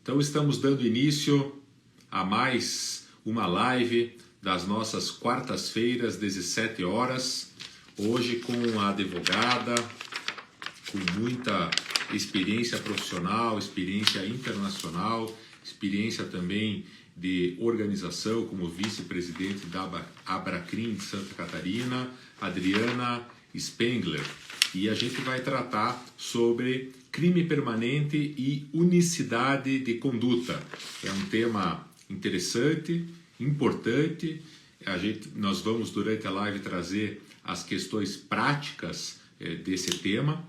Então estamos dando início a mais uma live das nossas quartas-feiras, 17 horas. Hoje com a advogada, com muita experiência profissional, experiência internacional, experiência também de organização como vice-presidente da Abracrim de Santa Catarina, Adriana Spengler. E a gente vai tratar sobre crime permanente e unicidade de conduta. É um tema interessante, importante. Nós vamos durante a live trazer as questões práticas desse tema.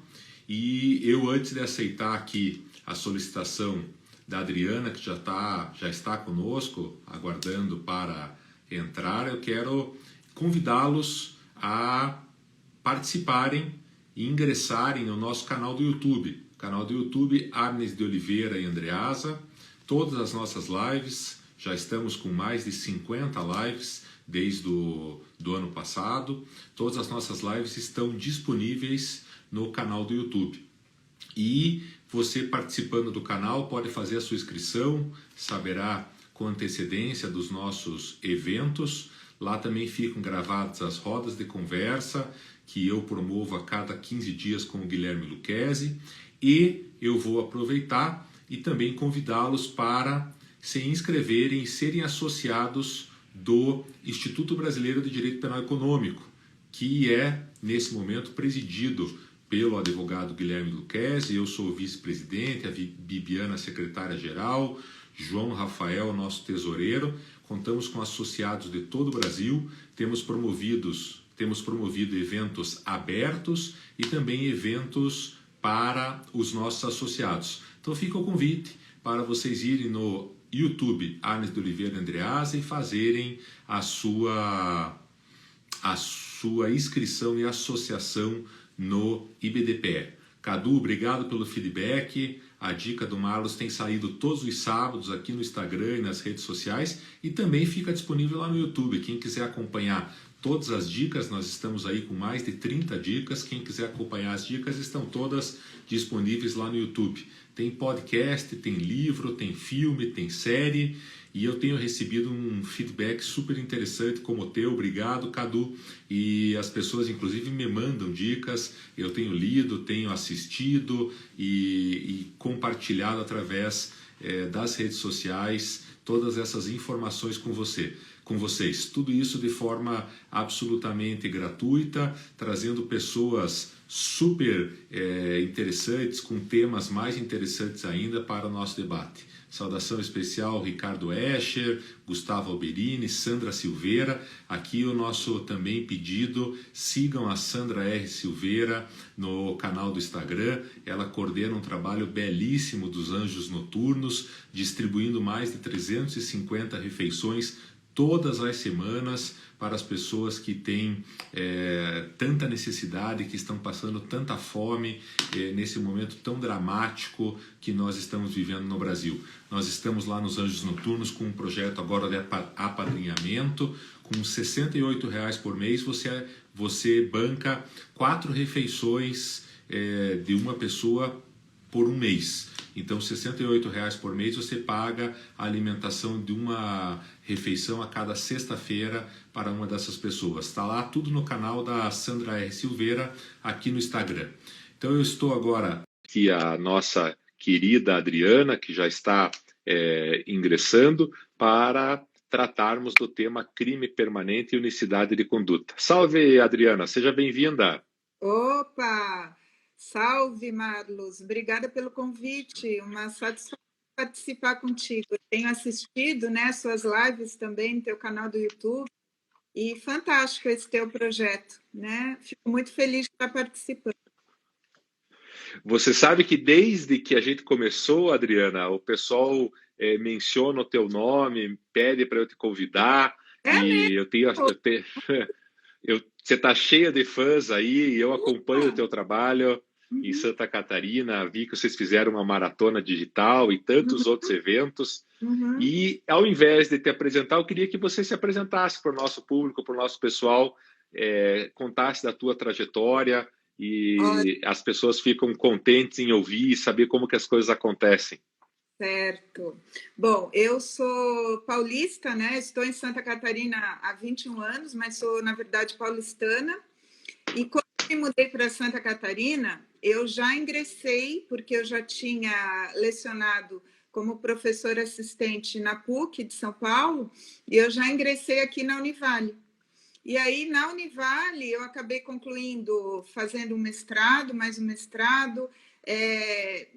E eu, antes de aceitar aqui a solicitação da Adriana, que já está conosco, aguardando para entrar, eu quero convidá-los a participarem e ingressarem no nosso canal do YouTube. Canal do YouTube Arnes de Oliveira e Andreasa. Todas as nossas lives, já estamos com mais de 50 lives desde do ano passado. Todas as nossas lives estão disponíveis no canal do YouTube. E você participando do canal pode fazer a sua inscrição, saberá com antecedência dos nossos eventos. Lá também ficam gravadas as rodas de conversa que eu promovo a cada 15 dias com o Guilherme Lucchesi, e eu vou aproveitar e também convidá-los para se inscreverem e serem associados do Instituto Brasileiro de Direito Penal Econômico, que é, nesse momento, presidido pelo advogado Guilherme Lucchesi. Eu sou o vice-presidente, a Bibiana, secretária-geral, João Rafael, nosso tesoureiro. Contamos com associados de todo o Brasil, temos promovido eventos abertos e também eventos para os nossos associados. Então fica o convite para vocês irem no YouTube Arnes de Oliveira Andreasa e fazerem a sua inscrição e associação no IBDPE. Cadu, obrigado pelo feedback. A dica do Marlos tem saído todos os sábados aqui no Instagram e nas redes sociais, e também fica disponível lá no YouTube. Quem quiser acompanhar todas as dicas, nós estamos aí com mais de 30 dicas. Quem quiser acompanhar as dicas, estão todas disponíveis lá no YouTube. Tem podcast, tem livro, tem filme, tem série, e eu tenho recebido um feedback super interessante como o teu. Obrigado, Cadu. E as pessoas inclusive me mandam dicas, eu tenho lido, tenho assistido e compartilhado através das redes sociais todas essas informações com vocês. Tudo isso de forma absolutamente gratuita, trazendo pessoas super interessantes, com temas mais interessantes ainda para o nosso debate. Saudação especial Ricardo Escher, Gustavo Alberini, Sandra Silveira. Aqui o nosso também pedido, sigam a Sandra R. Silveira no canal do Instagram. Ela coordena um trabalho belíssimo dos Anjos Noturnos, distribuindo mais de 350 refeições todas as semanas para as pessoas que têm tanta necessidade, que estão passando tanta fome nesse momento tão dramático que nós estamos vivendo no Brasil. Nós estamos lá nos Anjos Noturnos com um projeto agora de apadrinhamento. Com R$ 68,00 por mês você banca 4 refeições de uma pessoa por um mês. Então, R$ 68,00 por mês você paga a alimentação de uma refeição a cada sexta-feira para uma dessas pessoas. Está lá tudo no canal da Sandra R. Silveira, aqui no Instagram. Então, eu estou agora aqui a nossa querida Adriana, que já está ingressando, para tratarmos do tema crime permanente e unicidade de conduta. Salve, Adriana, seja bem-vinda. Opa! Salve, Marlos. Obrigada pelo convite. Uma satisfação participar contigo. Eu tenho assistido, né, suas lives também no teu canal do YouTube, e fantástico esse teu projeto, né? Fico muito feliz de estar participando. Você sabe que desde que a gente começou, Adriana, o pessoal menciona o teu nome, pede para eu te convidar, e você está cheia de fãs aí, e eu acompanho o teu trabalho em Santa Catarina. Vi que vocês fizeram uma maratona digital e tantos outros eventos. E ao invés de te apresentar, eu queria que você se apresentasse para o nosso público, para o nosso pessoal, contasse da tua trajetória, e as pessoas ficam contentes em ouvir e saber como que as coisas acontecem. Certo. Bom, eu sou paulista, né? Estou em Santa Catarina há 21 anos, mas sou, na verdade, paulistana. E quando eu me mudei para Santa Catarina, eu já ingressei, porque eu já tinha lecionado como professora assistente na PUC de São Paulo, e eu já ingressei aqui na Univale. E aí, na Univale, eu acabei concluindo, fazendo um mestrado, mais um mestrado,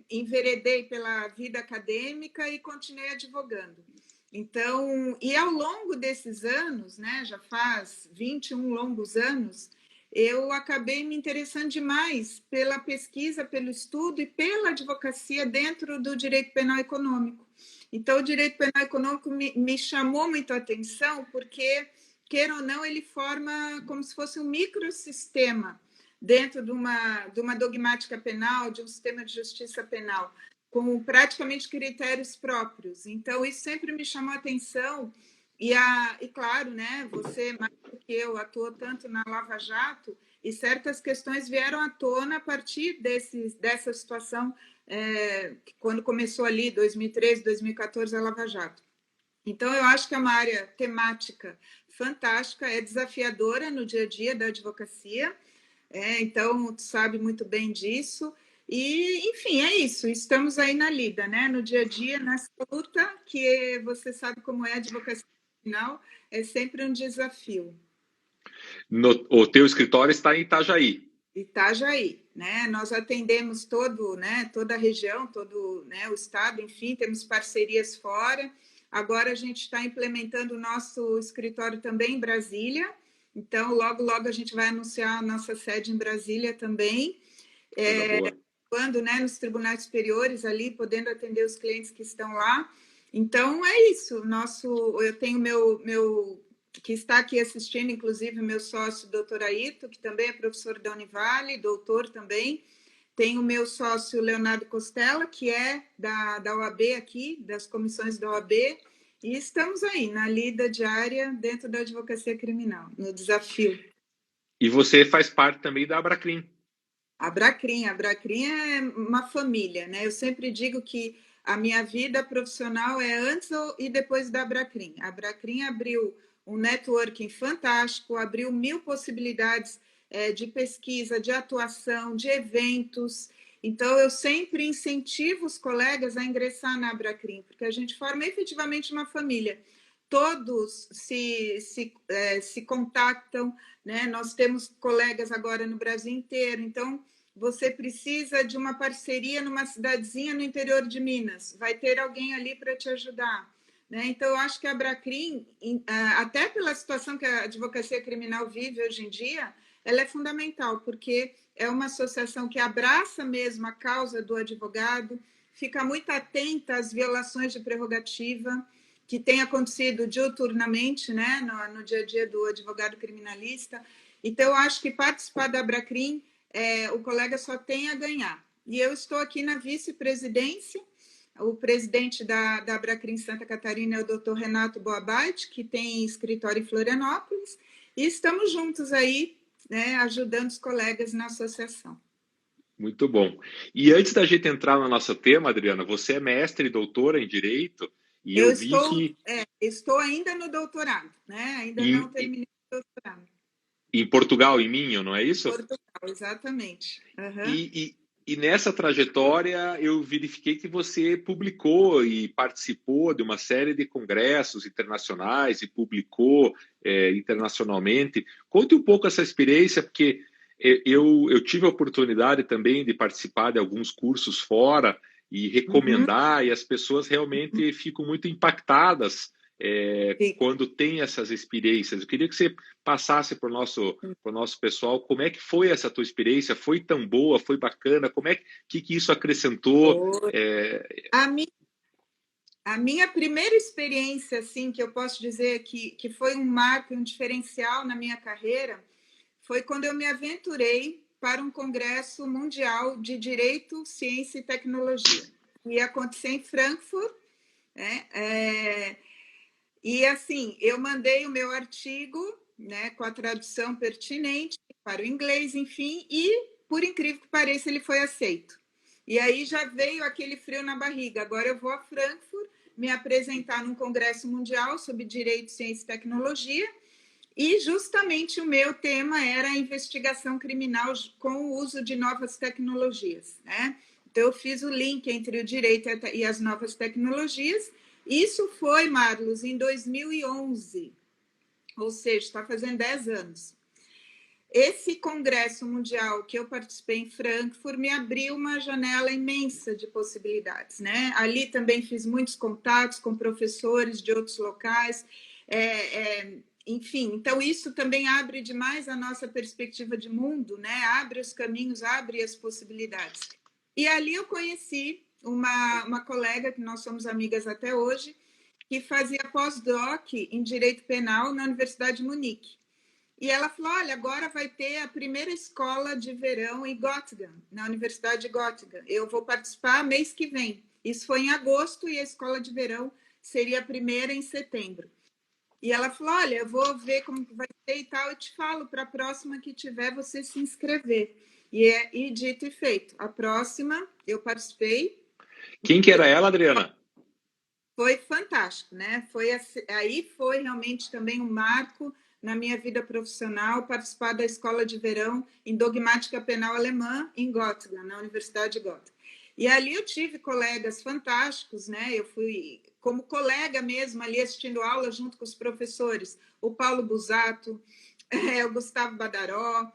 enveredei pela vida acadêmica e continuei advogando. Então, e ao longo desses anos, né, já faz 21 longos anos, eu acabei me interessando demais pela pesquisa, pelo estudo e pela advocacia dentro do direito penal econômico. Então, o direito penal econômico me chamou muito a atenção, porque queira ou não, ele forma como se fosse um microsistema dentro de uma dogmática penal, de um sistema de justiça penal, com praticamente critérios próprios. Então, isso sempre me chamou a atenção. E claro, né, você, mais do que eu, atuou tanto na Lava Jato, e certas questões vieram à tona a partir dessa situação, quando começou ali, 2013, 2014, a Lava Jato. Então, eu acho que é uma área temática fantástica, é desafiadora no dia a dia da advocacia, então, tu sabe muito bem disso. E, enfim, é isso, estamos aí na lida, né? No dia a dia, nessa luta, que você sabe como é a advocacia criminal, é sempre um desafio. O teu escritório está em Itajaí. Itajaí, né? Nós atendemos toda a região, todo, né, o estado, enfim, temos parcerias fora. Agora a gente está implementando o nosso escritório também em Brasília. Então, logo, logo a gente vai anunciar a nossa sede em Brasília também. Quando, né, nos tribunais superiores ali, podendo atender os clientes que estão lá. Então, é isso. Eu tenho meu que está aqui assistindo, inclusive, meu sócio, doutor Aito, que também é professor da Univale, doutor também. Tem o meu sócio, Leonardo Costela, que é da OAB aqui, das comissões da OAB, e estamos aí, na lida diária, dentro da advocacia criminal, no desafio. E você faz parte também da Abracrim. A Bracrim é uma família, né? Eu sempre digo que a minha vida profissional é antes e depois da Bracrim. A Bracrim abriu um networking fantástico, abriu 1000 possibilidades de pesquisa, de atuação, de eventos. Então, eu sempre incentivo os colegas a ingressar na Bracrim, porque a gente forma efetivamente uma família. Todos se contactam, né? Nós temos colegas agora no Brasil inteiro, então você precisa de uma parceria numa cidadezinha no interior de Minas, vai ter alguém ali para te ajudar. Né? Então, eu acho que a Bracrim, até pela situação que a advocacia criminal vive hoje em dia, ela é fundamental, porque é uma associação que abraça mesmo a causa do advogado, fica muito atenta às violações de prerrogativa que tem acontecido diuturnamente, né, no dia a dia do advogado criminalista. Então, eu acho que participar da Bracrim, o colega só tem a ganhar. E eu estou aqui na vice-presidência. O presidente da Abracrim Santa Catarina é o doutor Renato Boabate, que tem escritório em Florianópolis, e estamos juntos aí, né, ajudando os colegas na associação. Muito bom. E antes da gente entrar no nosso tema, Adriana, você é mestre e doutora em Direito, e eu vi que... estou ainda no doutorado, né? Ainda não terminei o doutorado. Em Portugal, em Minho, não é isso? Portugal, exatamente. E nessa trajetória eu verifiquei que você publicou e participou de uma série de congressos internacionais e publicou internacionalmente. Conte um pouco essa experiência, porque eu tive a oportunidade também de participar de alguns cursos fora e recomendar, e as pessoas realmente ficam muito impactadas quando tem essas experiências. Eu queria que você passasse para o nosso pessoal como é que foi essa tua experiência, foi tão boa, foi bacana, como é que isso acrescentou? A minha primeira experiência, assim, que eu posso dizer que foi um marco, um diferencial na minha carreira, foi quando eu me aventurei para um congresso mundial de Direito, Ciência e Tecnologia, que ia acontecer em Frankfurt, né? E, assim, eu mandei o meu artigo, né, com a tradução pertinente para o inglês, enfim, e, por incrível que pareça, ele foi aceito. E aí já veio aquele frio na barriga. Agora eu vou a Frankfurt me apresentar num congresso mundial sobre direito, ciência e tecnologia. E justamente o meu tema era a investigação criminal com o uso de novas tecnologias, né? Então eu fiz o link entre o direito e as novas tecnologias. Isso foi, Marlos, em 2011, ou seja, está fazendo 10 anos. Esse congresso mundial que eu participei em Frankfurt me abriu uma janela imensa de possibilidades, né? Ali também fiz muitos contatos com professores de outros locais, enfim, então isso também abre demais a nossa perspectiva de mundo, né? Abre os caminhos, abre as possibilidades. E ali eu conheci uma colega, que nós somos amigas até hoje, que fazia pós-doc em Direito Penal na Universidade de Munique. E ela falou, olha, agora vai ter a primeira escola de verão em Göttingen, na Universidade de Göttingen. Eu vou participar mês que vem. Isso foi em agosto e a escola de verão seria a primeira em setembro. E ela falou, olha, eu vou ver como vai ser e tal, eu te falo para a próxima que tiver você se inscrever. E dito e feito. A próxima, eu participei. Quem que era ela, Adriana? Foi fantástico, né? Aí foi realmente também um marco na minha vida profissional, participar da escola de verão em dogmática penal alemã em Göttingen, na Universidade de Göttingen. E ali eu tive colegas fantásticos, né? Eu fui como colega mesmo ali assistindo aula junto com os professores, o Paulo Busato, o Gustavo Badaró,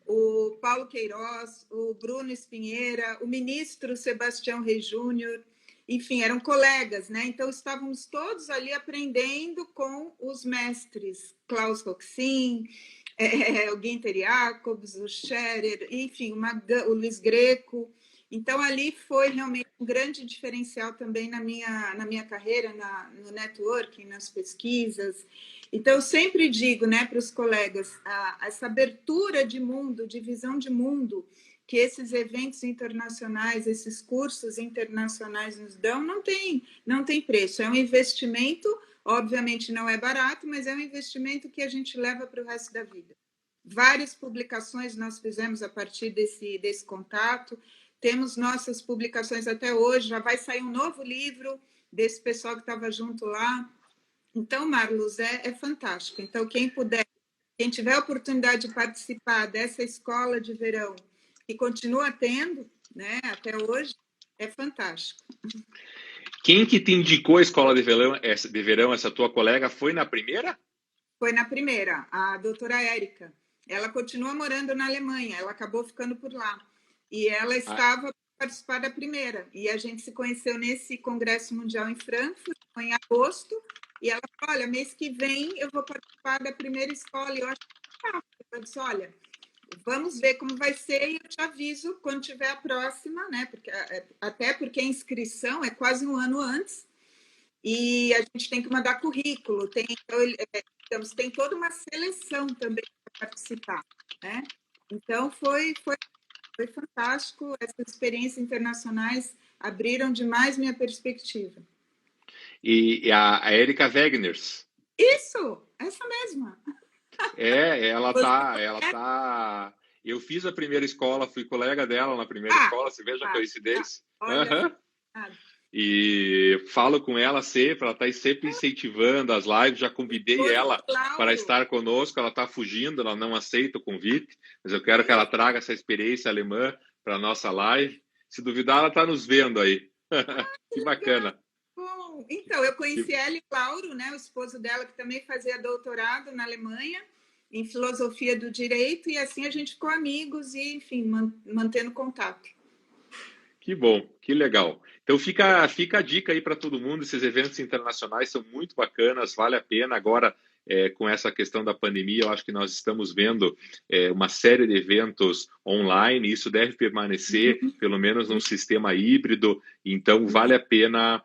o Paulo Queiroz, o Bruno Espinheira, o ministro Sebastião Reis Júnior, enfim, eram colegas, né? Então estávamos todos ali aprendendo com os mestres, Klaus Roxin, o Günther Jacobs, o Scherer, enfim, o Luiz Greco. Então ali foi realmente um grande diferencial também na minha carreira, no networking, nas pesquisas. Então eu sempre digo, né, para os colegas, essa abertura de mundo, de visão de mundo, que esses eventos internacionais, esses cursos internacionais nos dão, não tem preço. É um investimento, obviamente não é barato, mas é um investimento que a gente leva para o resto da vida. Várias publicações nós fizemos a partir desse contato, temos nossas publicações até hoje, já vai sair um novo livro desse pessoal que estava junto lá. Então, Marlos, é fantástico. Então, quem tiver a oportunidade de participar dessa escola de verão, que continua tendo, né, até hoje, é fantástico. Quem que te indicou a escola de verão, essa tua colega, foi na primeira? Foi na primeira, a doutora Érica. Ela continua morando na Alemanha, ela acabou ficando por lá. E ela estava para participar da primeira. E a gente se conheceu nesse Congresso Mundial em Frankfurt, foi em agosto, e ela falou, olha, mês que vem eu vou participar da primeira escola. E eu eu disse, olha, vamos ver como vai ser e eu te aviso quando tiver a próxima, né? Até porque a inscrição é quase um ano antes e a gente tem que mandar currículo, tem toda uma seleção também para participar, né? Então foi fantástico, essas experiências internacionais abriram demais minha perspectiva. E a Érica Wegners? Isso, essa mesma. Ela tá. Eu fiz a primeira escola, fui colega dela na primeira escola, você veja a coincidência. Olha, E falo com ela sempre, ela está sempre incentivando as lives, já convidei ela para estar conosco, ela está fugindo, ela não aceita o convite, mas eu quero que ela traga essa experiência alemã para a nossa live. Se duvidar, ela está nos vendo aí. Que bacana. Bom, então, eu conheci ela e o Lauro, né, o esposo dela, que também fazia doutorado na Alemanha, em filosofia do direito, e assim a gente ficou amigos e, enfim, mantendo contato. Que bom, que legal. Então fica a dica aí para todo mundo, esses eventos internacionais são muito bacanas, vale a pena. Agora, com essa questão da pandemia, eu acho que nós estamos vendo uma série de eventos online, e isso deve permanecer, pelo menos num sistema híbrido, então vale a pena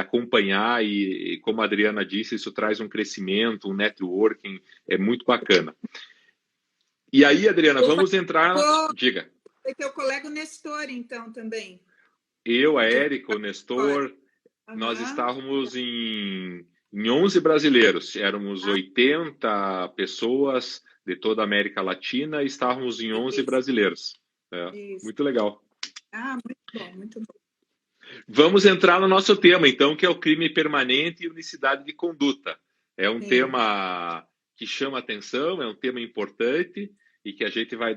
acompanhar e, como a Adriana disse, isso traz um crescimento, um networking, é muito bacana. E aí, Adriana, vamos entrar... Diga. Foi teu colega Nestor, então, também. Eu, a Érica, o Nestor, nós estávamos em 11 brasileiros. Éramos 80 pessoas de toda a América Latina e estávamos em 11 brasileiros. Muito legal. Muito bom, muito bom. Vamos entrar no nosso tema, então, que é o crime permanente e unicidade de conduta. É um tema que chama atenção, é um tema importante e que a gente vai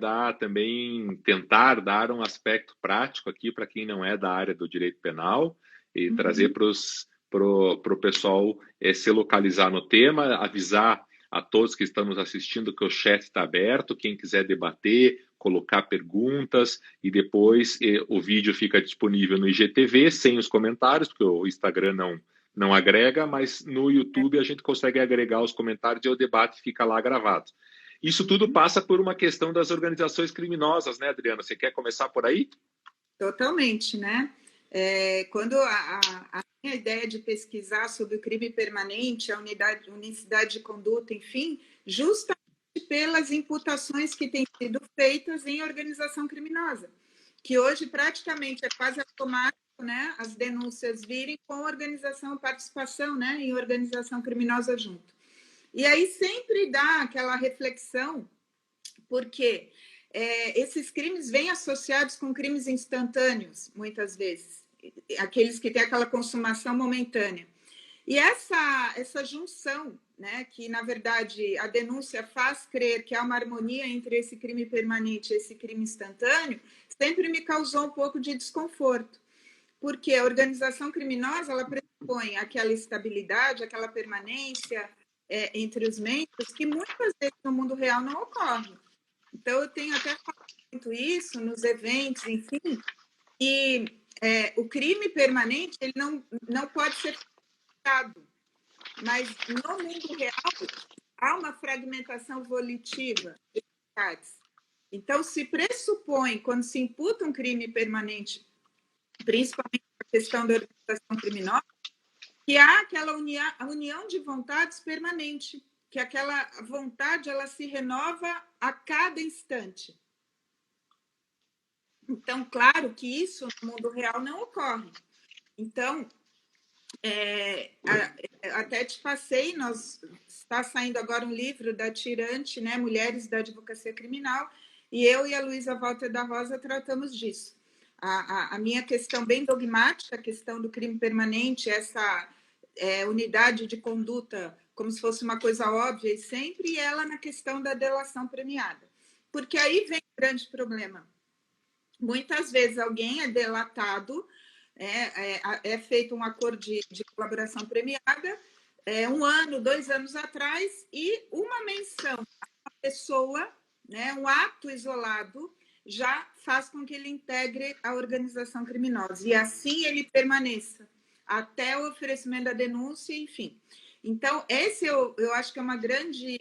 tentar dar um aspecto prático aqui para quem não é da área do direito penal e trazer para o pessoal se localizar no tema, avisar a todos que estamos assistindo que o chat está aberto, quem quiser debater, colocar perguntas e depois o vídeo fica disponível no IGTV sem os comentários, porque o Instagram não agrega, mas no YouTube a gente consegue agregar os comentários e o debate fica lá gravado. Isso tudo passa por uma questão das organizações criminosas, né, Adriana? Você quer começar por aí? Totalmente, né? Quando a minha ideia de pesquisar sobre o crime permanente, a unicidade de conduta, enfim, justamente pelas imputações que têm sido feitas em organização criminosa, que hoje praticamente é quase automático, né, as denúncias virem com organização, participação, né, em organização criminosa junto. E aí sempre dá aquela reflexão, porque esses crimes vêm associados com crimes instantâneos, muitas vezes, aqueles que têm aquela consumação momentânea. E essa junção, né, que na verdade a denúncia faz crer que há uma harmonia entre esse crime permanente e esse crime instantâneo, sempre me causou um pouco de desconforto, porque a organização criminosa ela pressupõe aquela estabilidade, aquela permanência entre os membros que muitas vezes no mundo real não ocorre. Então, eu tenho até falado muito isso nos eventos, enfim, e o crime permanente ele não pode ser fechado, mas no mundo real há uma fragmentação volitiva de vontades. Então, se pressupõe, quando se imputa um crime permanente, principalmente a questão da organização criminosa, que há aquela união de vontades permanente, que aquela vontade ela se renova a cada instante. Então, claro que isso no mundo real não ocorre. Então, até te passei, está saindo agora um livro da Tirante, né, Mulheres da Advocacia Criminal, e eu e a Luísa Walter da Rosa tratamos disso. A minha questão bem dogmática, a questão do crime permanente, essa unidade de conduta como se fosse uma coisa óbvia e sempre, e ela na questão da delação premiada. Porque aí vem o grande problema. Muitas vezes alguém é delatado, é feito um acordo de colaboração premiada, 1 ano, 2 anos atrás, e uma menção a uma pessoa, né, um ato isolado, já faz com que ele integre a organização criminosa. E assim ele permaneça até o oferecimento da denúncia, enfim. Então, esse eu acho que é uma grande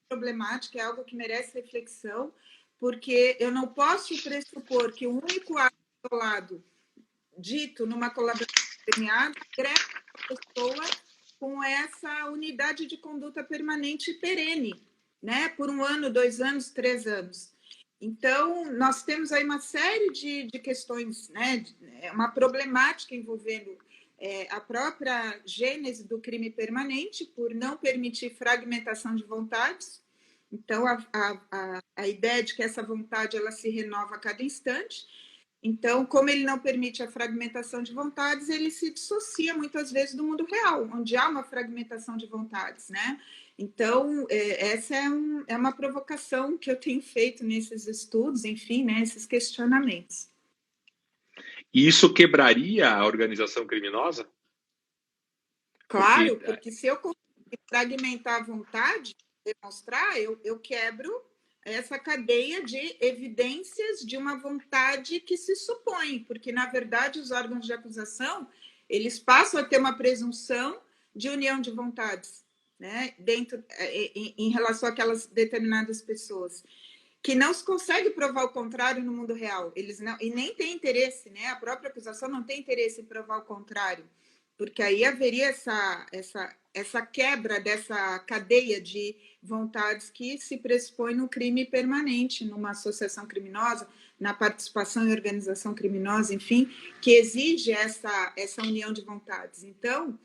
problemática, é algo que merece reflexão, porque eu não posso pressupor que o único ato isolado dito numa colaboração premiada agrega a pessoa com essa unidade de conduta permanente e perene, né? Por 1 ano, 2 anos, 3 anos. Então, nós temos aí uma série de questões, né? Uma problemática envolvendo a própria gênese do crime permanente, por não permitir fragmentação de vontades. Então, a ideia de que essa vontade ela se renova a cada instante. Então, como ele não permite a fragmentação de vontades, ele se dissocia muitas vezes do mundo real, onde há uma fragmentação de vontades, né? Então, essa é uma provocação que eu tenho feito nesses estudos, enfim, né, esses questionamentos. E isso quebraria a organização criminosa? Claro, porque se eu conseguir fragmentar a vontade, demonstrar, eu quebro essa cadeia de evidências de uma vontade que se supõe, porque, na verdade, os órgãos de acusação, eles passam a ter uma presunção de união de vontades, né, em relação àquelas determinadas pessoas, que não se consegue provar o contrário no mundo real. Eles não, e nem tem interesse, né, a própria acusação não tem interesse em provar o contrário, porque aí haveria essa quebra dessa cadeia de vontades que se pressupõe no crime permanente, numa associação criminosa, na participação em organização criminosa, enfim, que exige essa união de vontades. Então,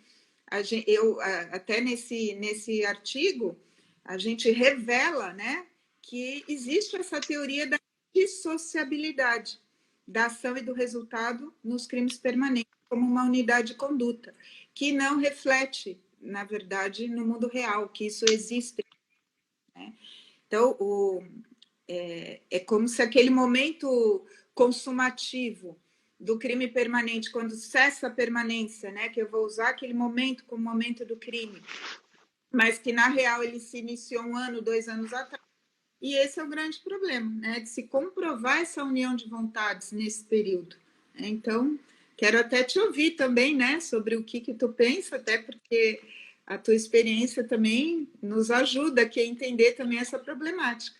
eu até nesse artigo, a gente revela, né, que existe essa teoria da dissociabilidade, da ação e do resultado nos crimes permanentes como uma unidade de conduta, que não reflete, na verdade, no mundo real, que isso existe, né? Então, é como se aquele momento consumativo do crime permanente, quando cessa a permanência, né, que eu vou usar aquele momento como momento do crime, mas que, na real, ele se iniciou 1 ano, 2 anos atrás. E esse é o grande problema, né, de se comprovar essa união de vontades nesse período. Então, quero até te ouvir também, né, sobre o que tu pensa, até porque a tua experiência também nos ajuda aqui a entender também essa problemática.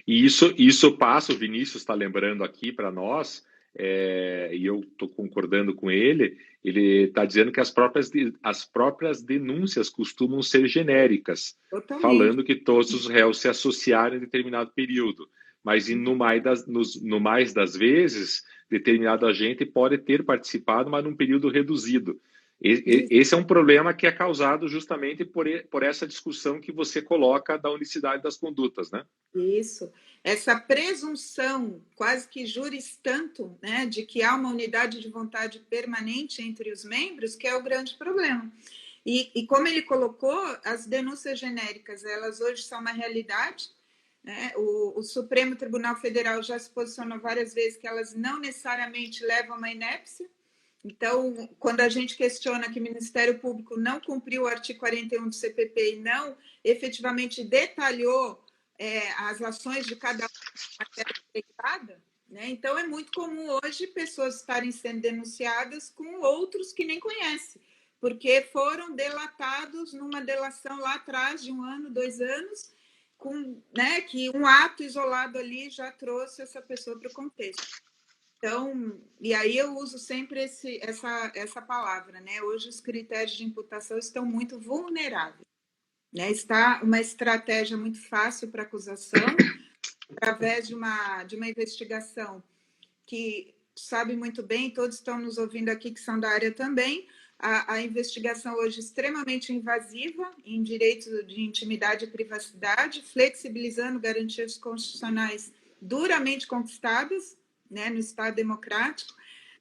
E isso passa, o Vinícius está lembrando aqui para nós, e eu estou concordando com ele está dizendo que as próprias denúncias costumam ser genéricas, Totalmente. falando que todos os réus se associaram em determinado período, mas no mais das vezes, determinado agente pode ter participado, mas num período reduzido. Esse é um problema que é causado justamente por essa discussão que você coloca da unicidade das condutas, né? Isso. Essa presunção, quase que juris tanto, né, de que há uma unidade de vontade permanente entre os membros, que é o grande problema. E como ele colocou, as denúncias genéricas, elas hoje são uma realidade, né? O Supremo Tribunal Federal já se posicionou várias vezes que elas não necessariamente levam a uma inépcia. Então, quando a gente questiona que o Ministério Público não cumpriu o artigo 41 do CPP e não efetivamente detalhou as ações de cada uma, né? Então, é muito comum hoje pessoas estarem sendo denunciadas com outros que nem conhecem, porque foram delatados numa delação lá atrás de 1 ano, 2 anos, né, que um ato isolado ali já trouxe essa pessoa para o contexto. Então, e aí eu uso sempre essa palavra, né? Hoje os critérios de imputação estão muito vulneráveis, né? Está uma estratégia muito fácil para acusação, através de uma investigação que sabe muito bem, todos estão nos ouvindo aqui que são da área também, a investigação hoje extremamente invasiva em direitos de intimidade e privacidade, flexibilizando garantias constitucionais duramente conquistadas, né, no Estado democrático,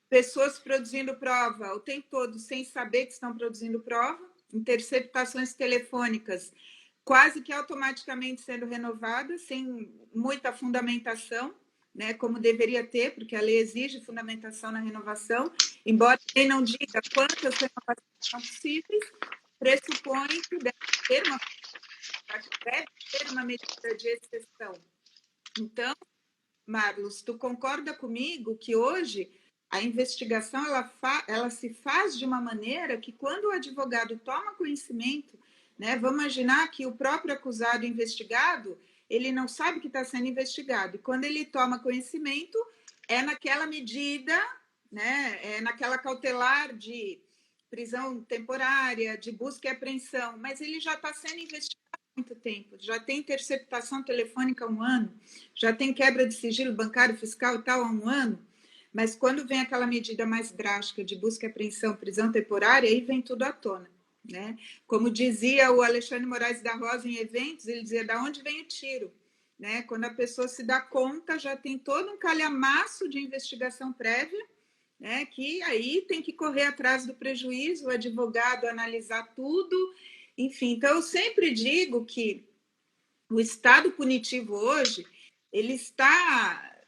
pessoas produzindo prova o tempo todo sem saber que estão produzindo prova, interceptações telefônicas quase que automaticamente sendo renovadas, sem muita fundamentação, né, como deveria ter, porque a lei exige fundamentação na renovação, embora a lei não diga quantas renovações são possíveis, pressupõe que deve ter uma medida de exceção. Então, Marlos, tu concorda comigo que hoje a investigação ela se faz de uma maneira que quando o advogado toma conhecimento, né, vamos imaginar que o próprio acusado investigado, ele não sabe que está sendo investigado, e quando ele toma conhecimento, é naquela medida, né, é naquela cautelar de prisão temporária, de busca e apreensão, mas ele já está sendo investigado muito tempo, já tem interceptação telefônica há 1 ano, já tem quebra de sigilo bancário, fiscal e tal há 1 ano, mas quando vem aquela medida mais drástica de busca e apreensão, prisão temporária, aí vem tudo à tona, né? Como dizia o Alexandre Moraes da Rosa em eventos, ele dizia, da onde vem o tiro? Né? Quando a pessoa se dá conta, já tem todo um calhamaço de investigação prévia, né? Que aí tem que correr atrás do prejuízo, o advogado analisar tudo. Enfim, então eu sempre digo que o Estado punitivo hoje, ele está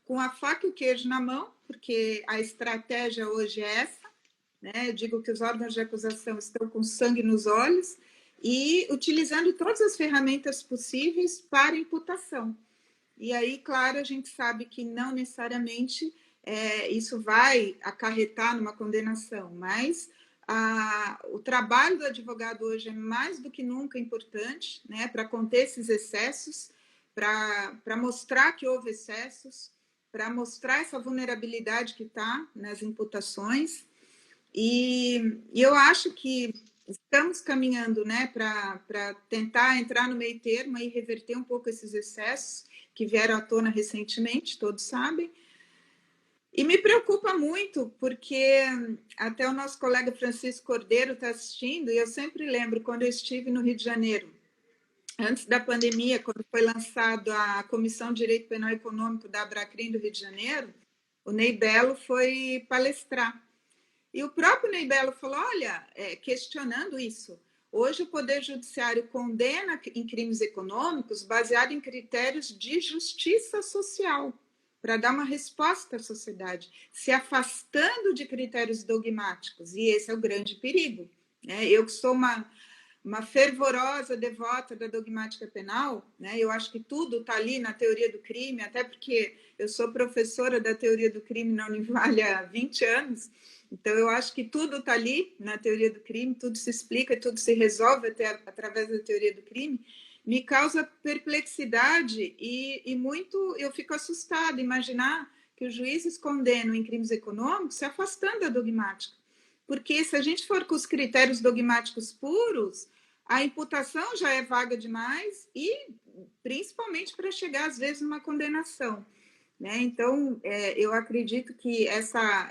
com a faca e o queijo na mão, porque a estratégia hoje é essa, né? Eu digo que os órgãos de acusação estão com sangue nos olhos e utilizando todas as ferramentas possíveis para imputação. E aí, claro, a gente sabe que não necessariamente isso vai acarretar numa condenação, mas o trabalho do advogado hoje é mais do que nunca importante, né, para conter esses excessos, para mostrar que houve excessos, para mostrar essa vulnerabilidade que está nas imputações. E eu acho que estamos caminhando, né, para tentar entrar no meio termo e reverter um pouco esses excessos que vieram à tona recentemente, todos sabem. E me preocupa muito, porque até o nosso colega Francisco Cordeiro está assistindo, e eu sempre lembro, quando eu estive no Rio de Janeiro, antes da pandemia, quando foi lançado a Comissão de Direito Penal Econômico da Abracrim do Rio de Janeiro, o Ney Belo foi palestrar. E o próprio Ney Belo falou, olha, questionando isso, hoje o Poder Judiciário condena em crimes econômicos baseado em critérios de justiça social, para dar uma resposta à sociedade, se afastando de critérios dogmáticos, e esse é o grande perigo. Eu que sou uma fervorosa devota da dogmática penal, eu acho que tudo está ali na teoria do crime, até porque eu sou professora da teoria do crime na Univale há 20 anos, então eu acho que tudo está ali na teoria do crime, tudo se explica, tudo se resolve através da teoria do crime, me causa perplexidade e muito eu fico assustada imaginar que os juízes condenam em crimes econômicos se afastando da dogmática. Porque se a gente for com os critérios dogmáticos puros, a imputação já é vaga demais e principalmente para chegar, às vezes, numa condenação. Então, eu acredito que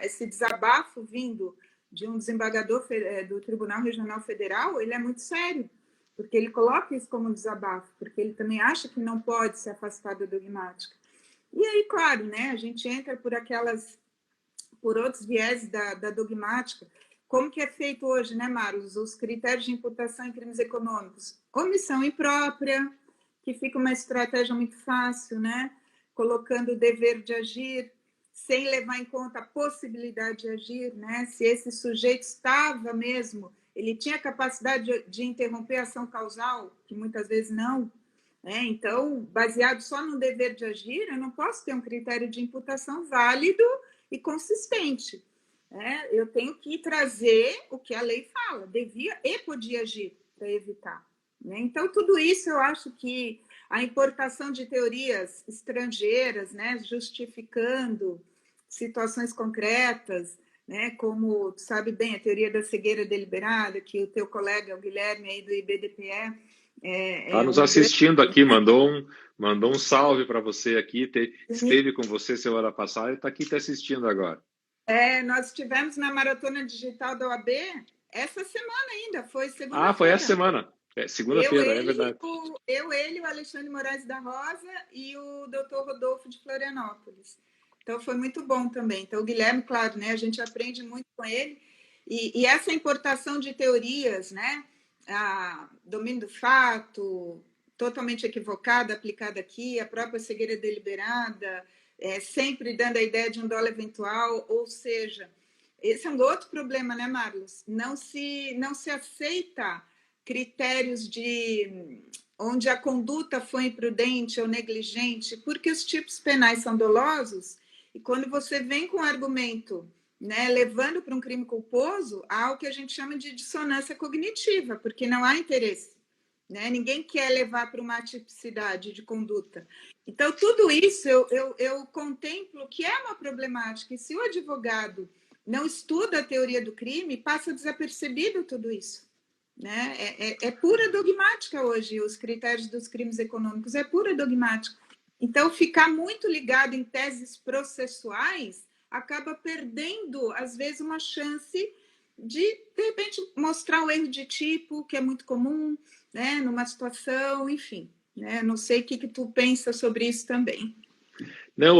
esse desabafo vindo de um desembargador do Tribunal Regional Federal, ele é muito sério, porque ele coloca isso como desabafo, porque ele também acha que não pode se afastar da dogmática. E aí, claro, a gente entra por outros viés da dogmática. Como que é feito hoje, Marlos? Os critérios de imputação em crimes econômicos. Omissão imprópria, que fica uma estratégia muito fácil, colocando o dever de agir, sem levar em conta a possibilidade de agir, se esse sujeito estava mesmo, ele tinha capacidade de interromper a ação causal, que muitas vezes não. Então, baseado só no dever de agir, eu não posso ter um critério de imputação válido e consistente. Eu tenho que trazer o que a lei fala, devia e podia agir para evitar. Então, tudo isso eu acho que a importação de teorias estrangeiras, justificando situações concretas, como tu sabe bem, a teoria da cegueira deliberada, que o teu colega, o Guilherme, aí do IBDPE... Está nos assistindo aqui, mandou um salve para você aqui, esteve com você semana passada e está aqui te assistindo agora. Nós estivemos na Maratona Digital da OAB essa semana ainda, foi segunda-feira. Foi essa semana. Segunda-feira, é verdade. Ele, o Alexandre Moraes da Rosa e o doutor Rodolfo de Florianópolis. Então, foi muito bom também. Então, o Guilherme, claro, a gente aprende muito com ele. E essa importação de teorias, domínio do fato, totalmente equivocada, aplicada aqui, a própria cegueira deliberada, sempre dando a ideia de um dolo eventual, ou seja, esse é um outro problema, Marlos? Não se aceita critérios onde a conduta foi imprudente ou negligente, porque os tipos penais são dolosos, e quando você vem com um argumento, levando para um crime culposo, há o que a gente chama de dissonância cognitiva, porque não há interesse. Ninguém quer levar para uma atipicidade de conduta. Então, tudo isso eu contemplo que é uma problemática, e se o advogado não estuda a teoria do crime, passa desapercebido tudo isso. É pura dogmática hoje, os critérios dos crimes econômicos, é pura dogmática. Então, ficar muito ligado em teses processuais acaba perdendo, às vezes, uma chance de repente, mostrar o erro de tipo, que é muito comum, numa situação, enfim. Não sei o que tu pensa sobre isso também. Não,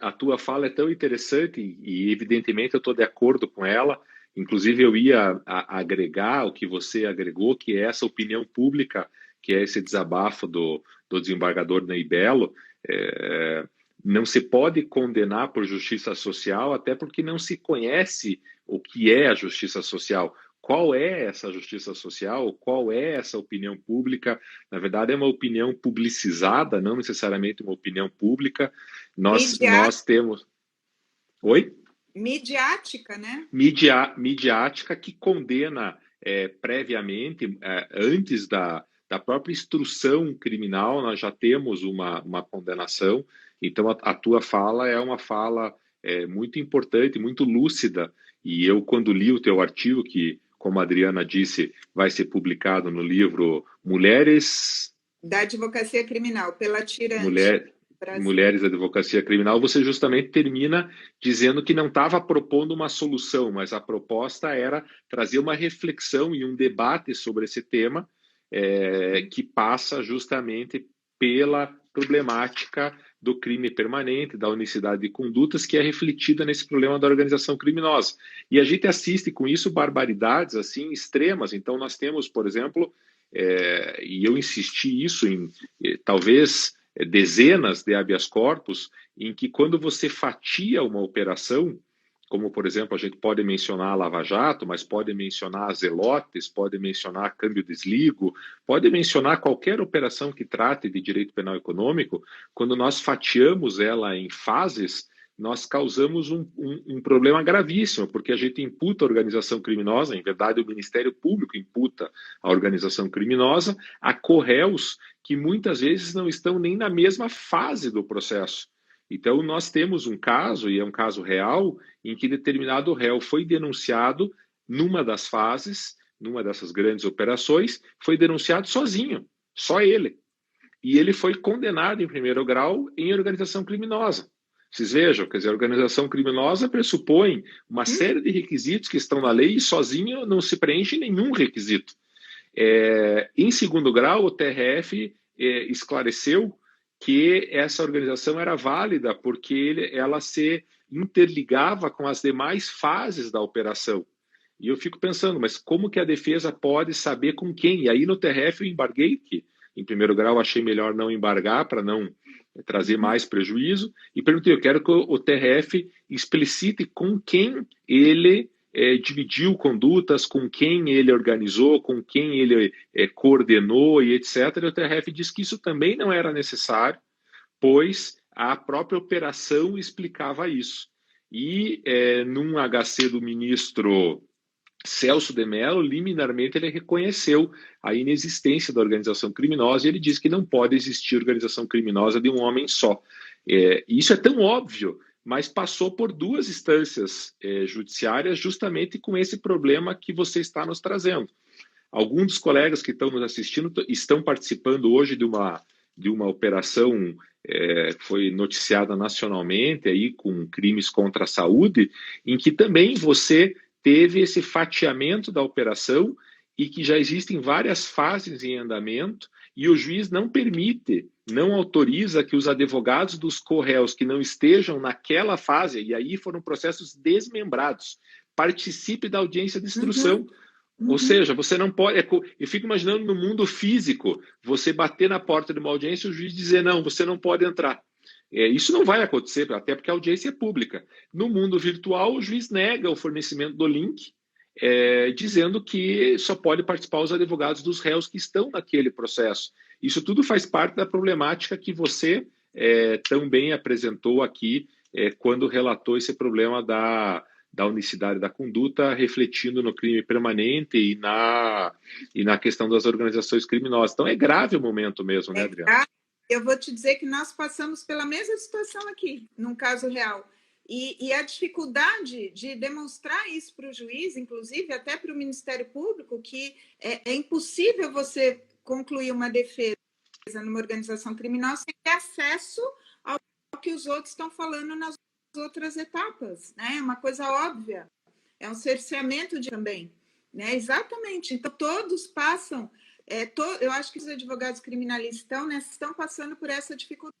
a tua fala é tão interessante e evidentemente eu estou de acordo com ela. Inclusive eu ia agregar o que você agregou, que é essa opinião pública, que é esse desabafo do desembargador Ney Belo. Não se pode condenar por justiça social, até porque não se conhece o que é a justiça social. Qual é essa justiça social? Qual é essa opinião pública? Na verdade, é uma opinião publicizada, não necessariamente uma opinião pública. Nós temos... Oi? Midiática, né? Midiática que condena previamente, antes da própria instrução criminal, nós já temos uma condenação. Então, a tua fala é uma fala muito importante, muito lúcida. E eu, quando li o teu artigo, que, como a Adriana disse, vai ser publicado no livro Mulheres... Da Advocacia Criminal, pela Tirante. Mulheres da Advocacia Criminal, você justamente termina dizendo que não estava propondo uma solução, mas a proposta era trazer uma reflexão e um debate sobre esse tema, que passa justamente pela problemática do crime permanente, da unicidade de condutas, que é refletida nesse problema da organização criminosa. E a gente assiste com isso barbaridades assim extremas. Então nós temos, por exemplo, e eu insisti isso em talvez dezenas de habeas corpus, em que quando você fatia uma operação, como, por exemplo, a gente pode mencionar a Lava Jato, mas pode mencionar Zelotes, pode mencionar câmbio desligo, pode mencionar qualquer operação que trate de direito penal econômico. Quando nós fatiamos ela em fases, nós causamos um problema gravíssimo, porque a gente imputa a organização criminosa, em verdade o Ministério Público imputa a organização criminosa a corréus que muitas vezes não estão nem na mesma fase do processo. Então, nós temos um caso, e é um caso real, em que determinado réu foi denunciado numa das fases, numa dessas grandes operações, foi denunciado sozinho, só ele. E ele foi condenado em primeiro grau em organização criminosa. Vocês vejam, quer dizer, a organização criminosa pressupõe uma série de requisitos que estão na lei e sozinho não se preenche nenhum requisito. Em segundo grau, o TRF esclareceu que essa organização era válida porque ela se interligava com as demais fases da operação. E eu fico pensando, mas como que a defesa pode saber com quem? E aí no TRF eu embarguei, que em primeiro grau achei melhor não embargar para não trazer mais prejuízo, e perguntei, eu quero que o TRF explicite com quem ele dividiu condutas, com quem ele organizou, com quem ele coordenou e etc. E o TRF disse que isso também não era necessário, pois a própria operação explicava isso. E num HC do ministro Celso de Mello, liminarmente ele reconheceu a inexistência da organização criminosa e ele diz que não pode existir organização criminosa de um homem só. Isso é tão óbvio, mas passou por duas instâncias judiciárias justamente com esse problema que você está nos trazendo. Alguns dos colegas que estão nos assistindo estão participando hoje de uma operação que foi noticiada nacionalmente aí, com crimes contra a saúde, em que também você teve esse fatiamento da operação e que já existem várias fases em andamento e o juiz não permite, não autoriza que os advogados dos corréus que não estejam naquela fase, e aí foram processos desmembrados, participe da audiência de instrução. Ou seja, você não pode... Eu fico imaginando no mundo físico, você bater na porta de uma audiência e o juiz dizer, não, você não pode entrar. Isso não vai acontecer, até porque a audiência é pública. No mundo virtual, o juiz nega o fornecimento do link, dizendo que só pode participar os advogados dos réus que estão naquele processo. Isso tudo faz parte da problemática que você tão bem apresentou aqui quando relatou esse problema da unicidade da conduta, refletindo no crime permanente e na questão das organizações criminosas. Então é grave o momento mesmo, né, Adriana? Eu vou te dizer que nós passamos pela mesma situação aqui, num caso real. E a dificuldade de demonstrar isso para o juiz, inclusive até para o Ministério Público, que é impossível você concluir uma defesa numa organização criminosa sem ter acesso ao que os outros estão falando nas outras etapas, né? É uma coisa óbvia, é um cerceamento também, né? Exatamente. Então todos passam, eu acho que os advogados criminalistas estão passando por essa dificuldade,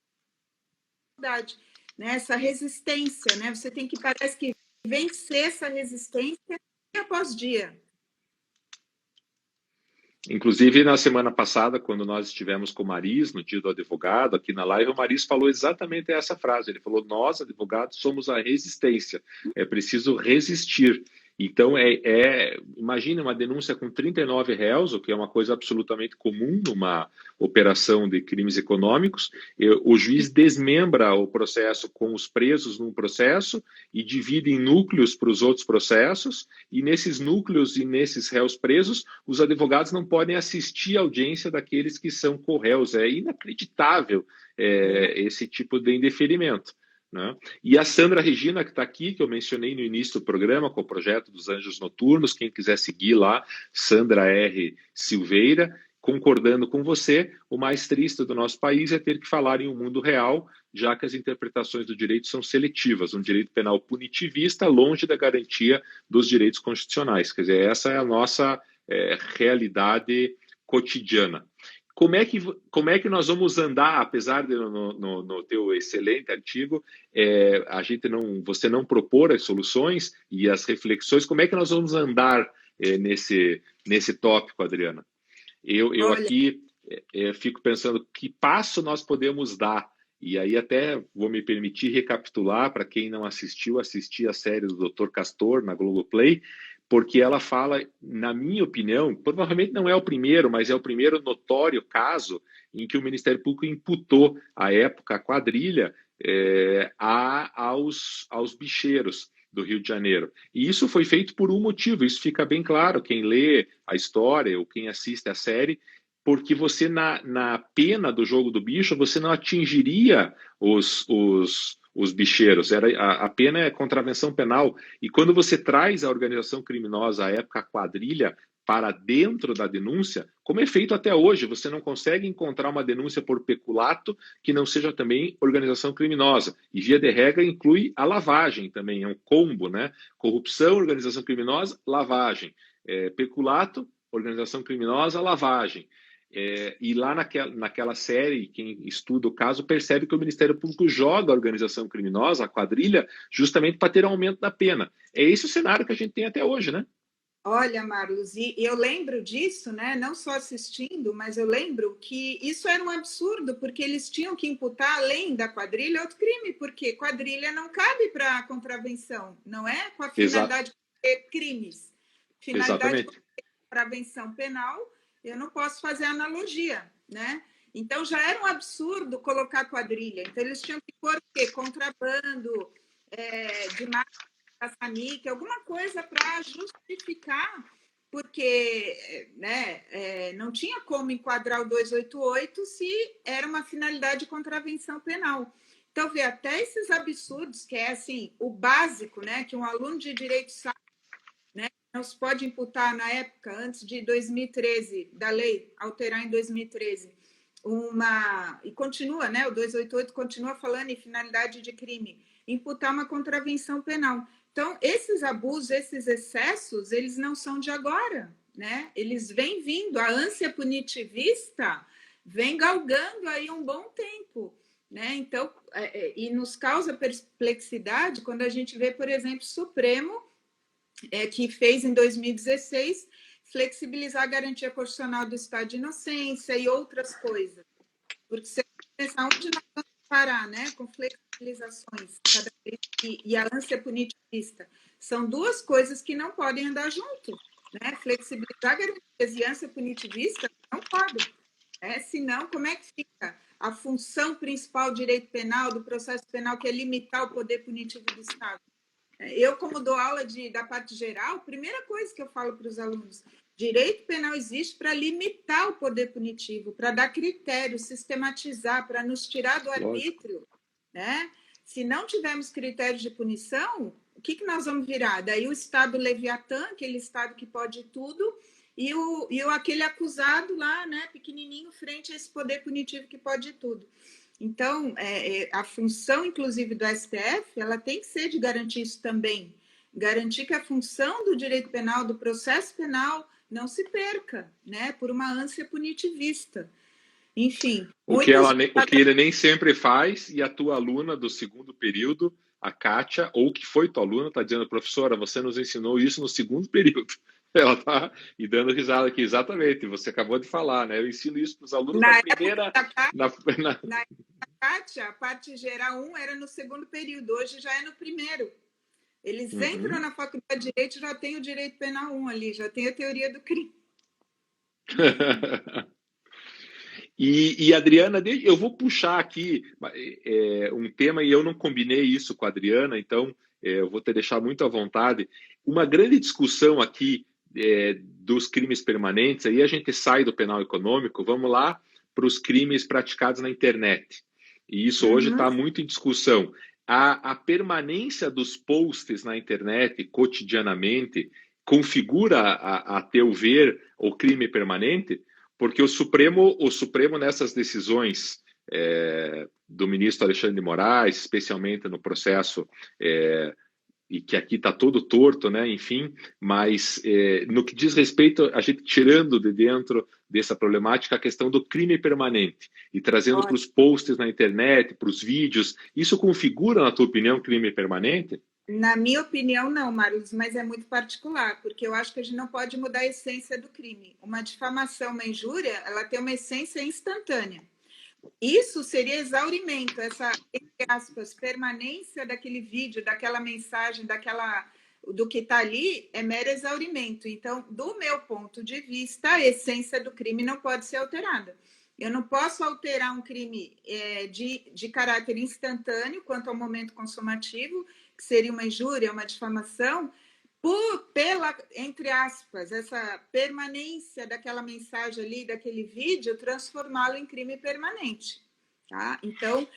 né? Essa resistência, né? Você tem que, parece que, vencer essa resistência dia após dia. Inclusive, na semana passada, quando nós estivemos com o Maris, no dia do advogado, aqui na live, o Maris falou exatamente essa frase. Ele falou, nós, advogados, somos a resistência. É preciso resistir. Então, imagine uma denúncia com 39 réus, o que é uma coisa absolutamente comum numa operação de crimes econômicos. O juiz desmembra o processo com os presos num processo e divide em núcleos para os outros processos, e nesses núcleos e nesses réus presos, os advogados não podem assistir à audiência daqueles que são corréus. É inacreditável esse tipo de indeferimento. Né? E a Sandra Regina, que está aqui, que eu mencionei no início do programa, com o projeto dos Anjos Noturnos, quem quiser seguir lá, Sandra R. Silveira, concordando com você, o mais triste do nosso país é ter que falar em um mundo real, já que as interpretações do direito são seletivas, um direito penal punitivista, longe da garantia dos direitos constitucionais. Quer dizer, essa é a nossa realidade cotidiana. Como é que nós vamos andar, apesar de no teu excelente artigo, você não propor as soluções e as reflexões, como é que nós vamos andar nesse tópico, Adriana? Eu Olha, aqui fico pensando que passo nós podemos dar, e aí até vou me permitir recapitular para quem não assistiu, assistir a série do Dr. Castor na Globoplay, porque ela fala, na minha opinião, provavelmente não é o primeiro, mas é o primeiro notório caso em que o Ministério Público imputou, à época, a quadrilha aos bicheiros do Rio de Janeiro. E isso foi feito por um motivo, isso fica bem claro, quem lê a história ou quem assiste a série, porque você, na pena do jogo do bicho, você não atingiria os bicheiros, a pena é contravenção penal. E quando você traz a organização criminosa, à época a quadrilha, para dentro da denúncia, como é feito até hoje, você não consegue encontrar uma denúncia por peculato que não seja também organização criminosa. E via de regra inclui a lavagem também, é um combo, né? Corrupção, organização criminosa, lavagem. Peculato, organização criminosa, lavagem. E lá naquela série, quem estuda o caso percebe que o Ministério Público joga a organização criminosa, a quadrilha, justamente para ter aumento da pena. É esse o cenário que a gente tem até hoje, né? olha, Marlos, e eu lembro disso, né? Não só assistindo, mas eu lembro que isso era um absurdo, porque eles tinham que imputar, além da quadrilha, outro crime, porque quadrilha não cabe para contravenção, não é? Com a finalidade de cometer crimes. Finalidade de Exatamente. contravenção penal, eu não posso fazer analogia, né? Então já era um absurdo colocar quadrilha. Então eles tinham que pôr o quê? Contrabando de caça-níquel, alguma coisa para justificar, porque não tinha como enquadrar o 288 se era uma finalidade de contravenção penal. Então, vê, até esses absurdos, que é assim, o básico, né, que um aluno de direito sabe, né, não se pode imputar na época, antes de 2013, da lei alterar em 2013, e continua, né, o 288 continua falando em finalidade de crime, imputar uma contravenção penal. Então, esses abusos, esses excessos, eles não são de agora, né? Eles vêm vindo, a ânsia punitivista vem galgando aí um bom tempo, né? Então, e nos causa perplexidade quando a gente vê, por exemplo, o Supremo, que fez em 2016 flexibilizar a garantia constitucional do estado de inocência e outras coisas. Porque você pensa onde nós vamos parar, né? Com flexibilizações cada vez, e a ânsia punitivista. São duas coisas que não podem andar junto, né? Flexibilizar garantias e ânsia punitivista não podem. Senão, como é que fica a função principal do direito penal, do processo penal, que é limitar o poder punitivo do Estado? Eu, como dou aula da parte geral, a primeira coisa que eu falo para os alunos, direito penal existe para limitar o poder punitivo, para dar critérios, sistematizar, para nos tirar do arbítrio, né? Se não tivermos critérios de punição, o que nós vamos virar? Daí o Estado Leviatã, aquele Estado que pode tudo, e aquele acusado lá, né, pequenininho, frente a esse poder punitivo que pode tudo. Então, a função, inclusive, do STF, ela tem que ser de garantir isso também. Garantir que a função do direito penal, do processo penal, não se perca, né, por uma ânsia punitivista. Enfim. O que ele nem sempre faz, e a tua aluna do segundo período, a Kátia, ou que foi tua aluna, está dizendo, professora, você nos ensinou isso no segundo período. Ela está dando risada aqui, exatamente, você acabou de falar, né? Eu ensino isso para os alunos na primeira... Na Kátia, a parte geral 1 era no segundo período, hoje já é no primeiro. Eles entram na faculdade de Direito, já tem o Direito Penal 1 ali, já tem a teoria do crime. E Adriana, eu vou puxar aqui um tema, e eu não combinei isso com a Adriana, então eu vou te deixar muito à vontade. Uma grande discussão aqui dos crimes permanentes, aí a gente sai do penal econômico, vamos lá para os crimes praticados na internet. E isso hoje está muito em discussão. A permanência dos posts na internet cotidianamente configura, a teu ver, o crime permanente? Porque o Supremo nessas decisões do ministro Alexandre de Moraes, especialmente no processo e que aqui está todo torto, né? Enfim, mas no que diz respeito, a gente tirando de dentro dessa problemática a questão do crime permanente e trazendo para os posts na internet, para os vídeos, isso configura, na tua opinião, crime permanente? Na minha opinião, não, Marlos, mas é muito particular, porque eu acho que a gente não pode mudar a essência do crime. Uma difamação, uma injúria, ela tem uma essência instantânea. Isso seria exaurimento, essa, entre aspas, permanência daquele vídeo, daquela mensagem, do que está ali, é mero exaurimento. Então, do meu ponto de vista, a essência do crime não pode ser alterada. Eu não posso alterar um crime de caráter instantâneo quanto ao momento consumativo, que seria uma injúria, uma difamação, pela, entre aspas, essa permanência daquela mensagem ali, daquele vídeo, transformá-lo em crime permanente. Tá? Então,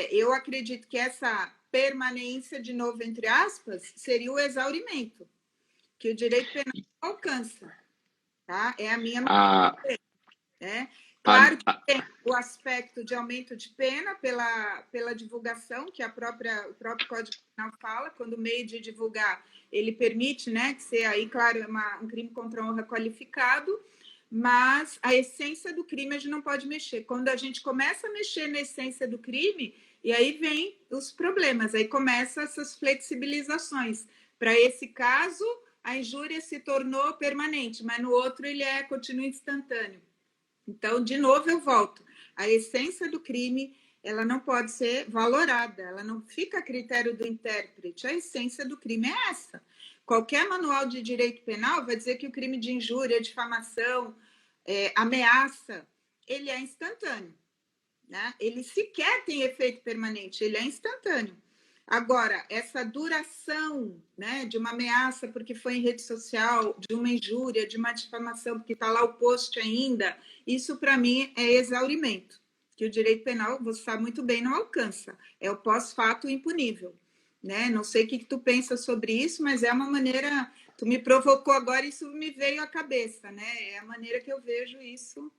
eu acredito que essa permanência, de novo, entre aspas, seria o exaurimento, que o direito penal alcança. Tá? É a minha maneira. Né? Claro que tem o aspecto de aumento de pena pela divulgação, que o próprio Código Penal fala, quando o meio de divulgar ele permite, né, que seja aí, claro, um crime contra a honra qualificado, mas a essência do crime a gente não pode mexer. Quando a gente começa a mexer na essência do crime, e aí vem os problemas, aí começam essas flexibilizações. Para esse caso, a injúria se tornou permanente, mas no outro ele continua instantâneo. Então, de novo, eu volto. A essência do crime, ela não pode ser valorada, ela não fica a critério do intérprete. A essência do crime é essa. Qualquer manual de direito penal vai dizer que o crime de injúria, difamação, ameaça, ele é instantâneo. Né? Ele sequer tem efeito permanente, ele é instantâneo. Agora, essa duração, né, de uma ameaça porque foi em rede social, de uma injúria, de uma difamação porque está lá o post ainda, isso para mim é exaurimento, que o direito penal, você sabe muito bem, não alcança. É o pós-fato impunível. Né? Não sei o que tu pensa sobre isso, mas é uma maneira... Tu me provocou agora, isso me veio à cabeça, né? É a maneira que eu vejo isso.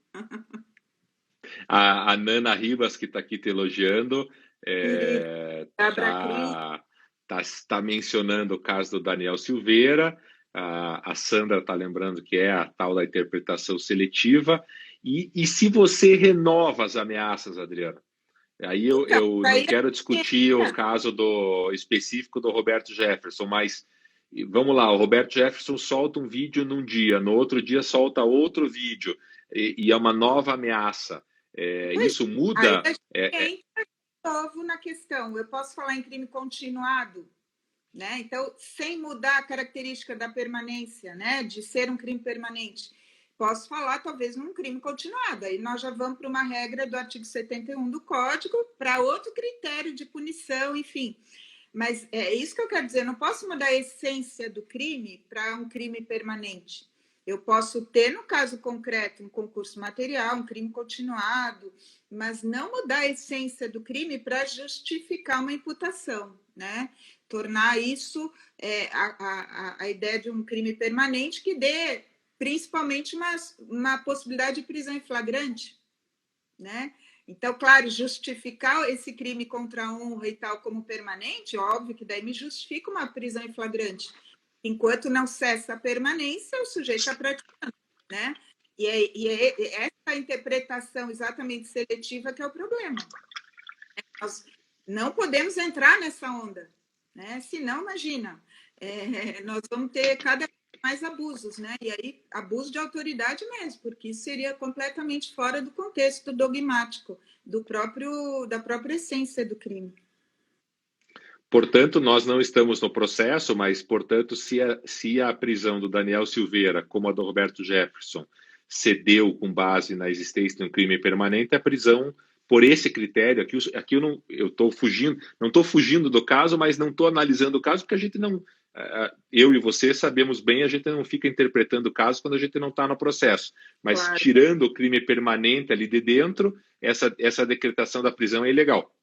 A Nana Ribas, que está aqui te elogiando, tá mencionando o caso do Daniel Silveira, a Sandra está lembrando que é a tal da interpretação seletiva, e se você renova as ameaças, Adriana? Aí eu não quero discutir o caso específico do Roberto Jefferson, mas vamos lá, o Roberto Jefferson solta um vídeo num dia, no outro dia solta outro vídeo, e é uma nova ameaça. Isso muda? Entra de novo na questão. Eu posso falar em crime continuado, né? Então, sem mudar a característica da permanência, né? De ser um crime permanente. Posso falar, talvez, num crime continuado. Aí nós já vamos para uma regra do artigo 71 do Código, para outro critério de punição, enfim. Mas é isso que eu quero dizer. Eu não posso mudar a essência do crime para um crime permanente. Eu posso ter, no caso concreto, um concurso material, um crime continuado, mas não mudar a essência do crime para justificar uma imputação, né? Tornar isso a ideia de um crime permanente que dê, principalmente, uma possibilidade de prisão em flagrante, né? Então, claro, justificar esse crime contra a honra e tal como permanente, óbvio que daí me justifica uma prisão em flagrante. Enquanto não cessa a permanência, o sujeito está praticando, né? E é essa interpretação exatamente seletiva que é o problema. Nós não podemos entrar nessa onda, né? Senão, imagina, nós vamos ter cada vez mais abusos, né? E aí, abuso de autoridade mesmo, porque isso seria completamente fora do contexto dogmático da própria essência do crime. Portanto, nós não estamos no processo, mas, portanto, se a prisão do Daniel Silveira, como a do Roberto Jefferson, cedeu com base na existência de um crime permanente, a prisão, por esse critério, aqui eu estou fugindo, não estou fugindo do caso, mas não estou analisando o caso, porque a gente não, eu e você sabemos bem, a gente não fica interpretando o caso quando a gente não está no processo. Mas claro, tirando o crime permanente ali de dentro, essa decretação da prisão é ilegal.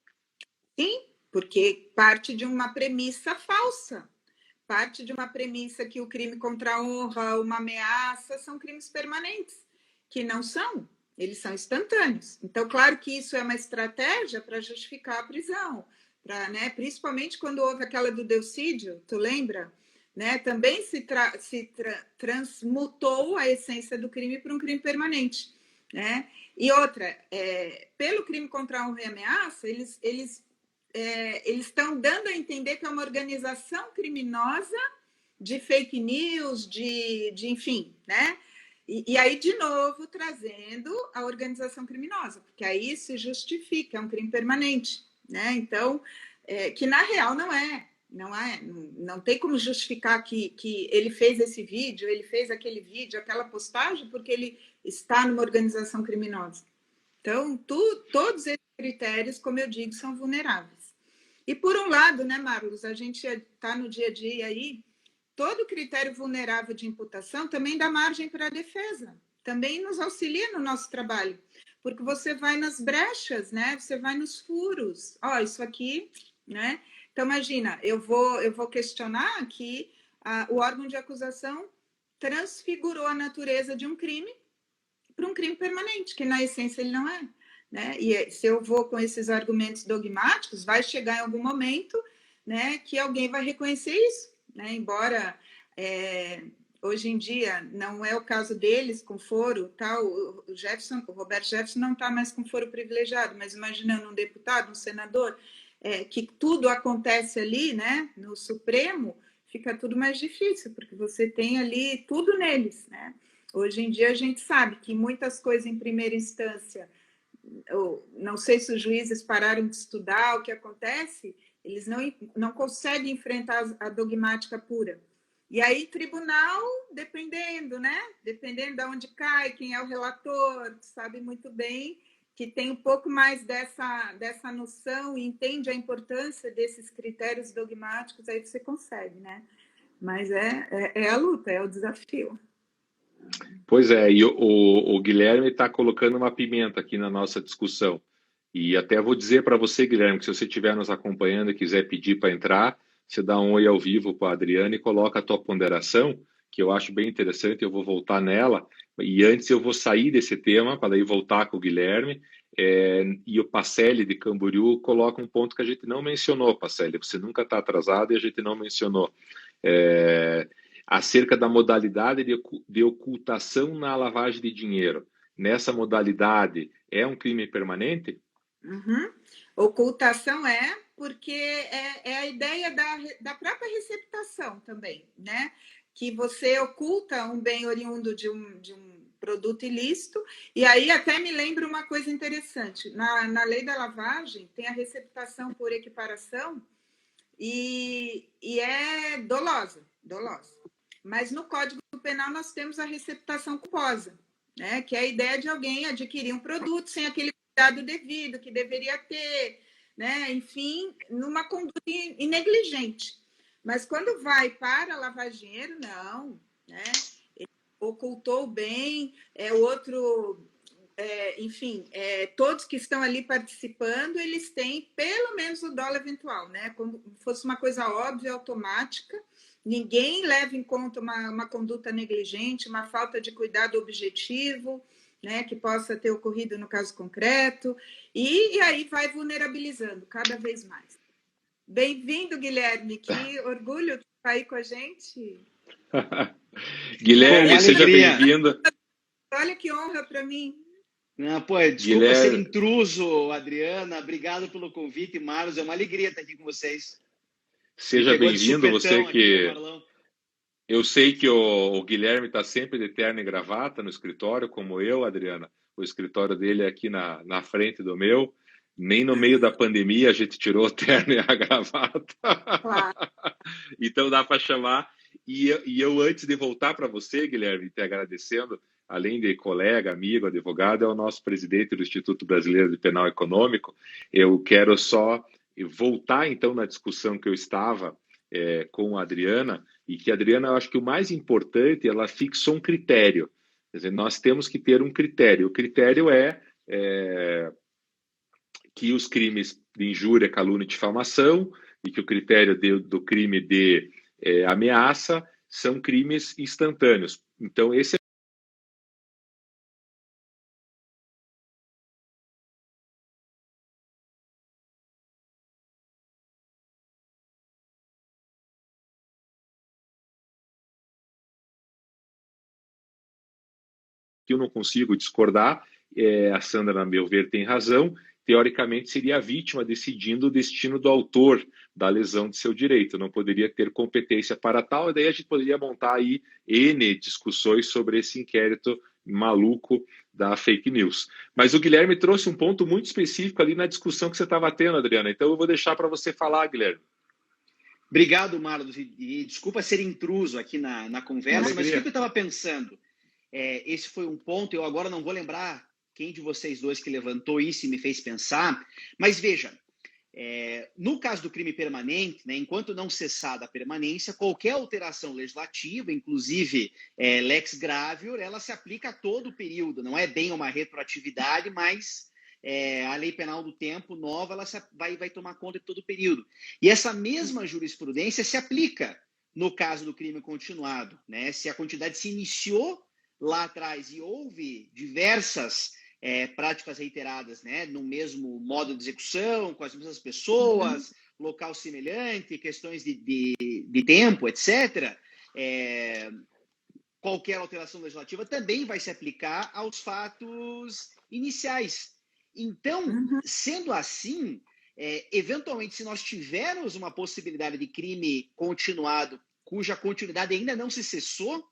Sim, porque parte de uma premissa falsa, parte de uma premissa que o crime contra a honra, uma ameaça, são crimes permanentes, que não são, eles são instantâneos. Então, claro que isso é uma estratégia para justificar a prisão, né, principalmente quando houve aquela do Delcídio, tu lembra? Né, também transmutou a essência do crime para um crime permanente. Né? E outra, pelo crime contra a honra e ameaça, eles estão dando a entender que é uma organização criminosa de fake news, enfim, né? E aí, de novo, trazendo a organização criminosa, porque aí se justifica, é um crime permanente, né? Então, que na real não tem como justificar que ele fez esse vídeo, ele fez aquele vídeo, aquela postagem, porque ele está numa organização criminosa. Então, todos esses critérios, como eu digo, são vulneráveis. E por um lado, né, Marlos, a gente está no dia a dia aí, todo critério vulnerável de imputação também dá margem para a defesa, também nos auxilia no nosso trabalho, porque você vai nas brechas, né? Você vai nos furos. Isso aqui, né? Então, imagina, eu vou questionar que o órgão de acusação transfigurou a natureza de um crime para um crime permanente, que na essência ele não é. Né? E se eu vou com esses argumentos dogmáticos, vai chegar em algum momento, né, que alguém vai reconhecer isso. Né? Embora hoje em dia não é o caso deles com foro, tal, o Roberto Jefferson não está mais com foro privilegiado, mas imaginando um deputado, um senador, que tudo acontece ali, né, no Supremo, fica tudo mais difícil, porque você tem ali tudo neles, né? Hoje em dia a gente sabe que muitas coisas em primeira instância, não sei se os juízes pararam de estudar o que acontece, eles não conseguem enfrentar a dogmática pura. E aí, tribunal, dependendo, né? Dependendo de onde cai, quem é o relator, sabe muito bem que tem um pouco mais dessa noção e entende a importância desses critérios dogmáticos, aí você consegue, né? Mas é a luta, é o desafio. Pois é, e o Guilherme está colocando uma pimenta aqui na nossa discussão. E até vou dizer para você, Guilherme, que se você estiver nos acompanhando e quiser pedir para entrar, você dá um oi ao vivo para a Adriana e coloca a tua ponderação, que eu acho bem interessante, eu vou voltar nela. E antes eu vou sair desse tema, para daí voltar com o Guilherme. E o Pacelli de Camboriú coloca um ponto que a gente não mencionou, Pacelli. Você nunca está atrasado e a gente não mencionou. Acerca da modalidade de ocultação na lavagem de dinheiro. Nessa modalidade, é um crime permanente? Uhum. Ocultação porque é a ideia da própria receptação também, né? Que você oculta um bem oriundo de um produto ilícito, e aí até me lembra uma coisa interessante. Na lei da lavagem, tem a receptação por equiparação e é dolosa. Mas no Código Penal nós temos a receptação culposa, né? Que é a ideia de alguém adquirir um produto sem aquele cuidado devido que deveria ter, né? Enfim, numa conduta negligente. Mas quando vai para lavar dinheiro, não, né? Ele ocultou o bem, enfim, todos que estão ali participando, eles têm pelo menos o dolo eventual, né? Como fosse uma coisa óbvia, automática. Ninguém leva em conta uma conduta negligente, uma falta de cuidado objetivo, né, que possa ter ocorrido no caso concreto, e aí vai vulnerabilizando cada vez mais. Bem-vindo, Guilherme, que orgulho que está aí com a gente. Guilherme, seja bem-vindo. Olha que honra para mim. Não, desculpa ser intruso, Adriana, obrigado pelo convite, Marlos, é uma alegria estar aqui com vocês. Seja bem-vindo, você que... Eu sei que o Guilherme está sempre de terno e gravata no escritório, como eu, Adriana. O escritório dele é aqui na frente do meu. Nem no meio da pandemia a gente tirou o terno e a gravata. Claro. Então dá para chamar. E eu, antes de voltar para você, Guilherme, te agradecendo, além de colega, amigo, advogado, é o nosso presidente do Instituto Brasileiro de Penal Econômico. Eu quero só voltar, então, na discussão que eu estava com a Adriana, e que a Adriana, eu acho que o mais importante, ela fixou um critério. Quer dizer, nós temos que ter um critério. O critério é que os crimes de injúria, calúnia e difamação, e que o critério do crime de ameaça são crimes instantâneos. Então, esse que eu não consigo discordar, a Sandra, a meu ver, tem razão, teoricamente seria a vítima decidindo o destino do autor da lesão de seu direito, não poderia ter competência para tal, e daí a gente poderia montar aí N discussões sobre esse inquérito maluco da fake news. Mas o Guilherme trouxe um ponto muito específico ali na discussão que você estava tendo, Adriana, então eu vou deixar para você falar, Guilherme. Obrigado, Marlos, e desculpa ser intruso aqui na conversa, mas o que eu estava pensando? Esse foi um ponto, eu agora não vou lembrar quem de vocês dois que levantou isso e me fez pensar, mas veja, no caso do crime permanente, né, enquanto não cessada a permanência, qualquer alteração legislativa, inclusive lex gravior, ela se aplica a todo o período, não é bem uma retroatividade, mas a lei penal do tempo nova ela vai tomar conta de todo o período. E essa mesma jurisprudência se aplica no caso do crime continuado, né? Se a quantidade se iniciou lá atrás e houve diversas práticas reiteradas, né, no mesmo modo de execução, com as mesmas pessoas, local semelhante, questões de tempo, etc., qualquer alteração legislativa também vai se aplicar aos fatos iniciais. Então, sendo assim, eventualmente, se nós tivermos uma possibilidade de crime continuado, cuja continuidade ainda não se cessou,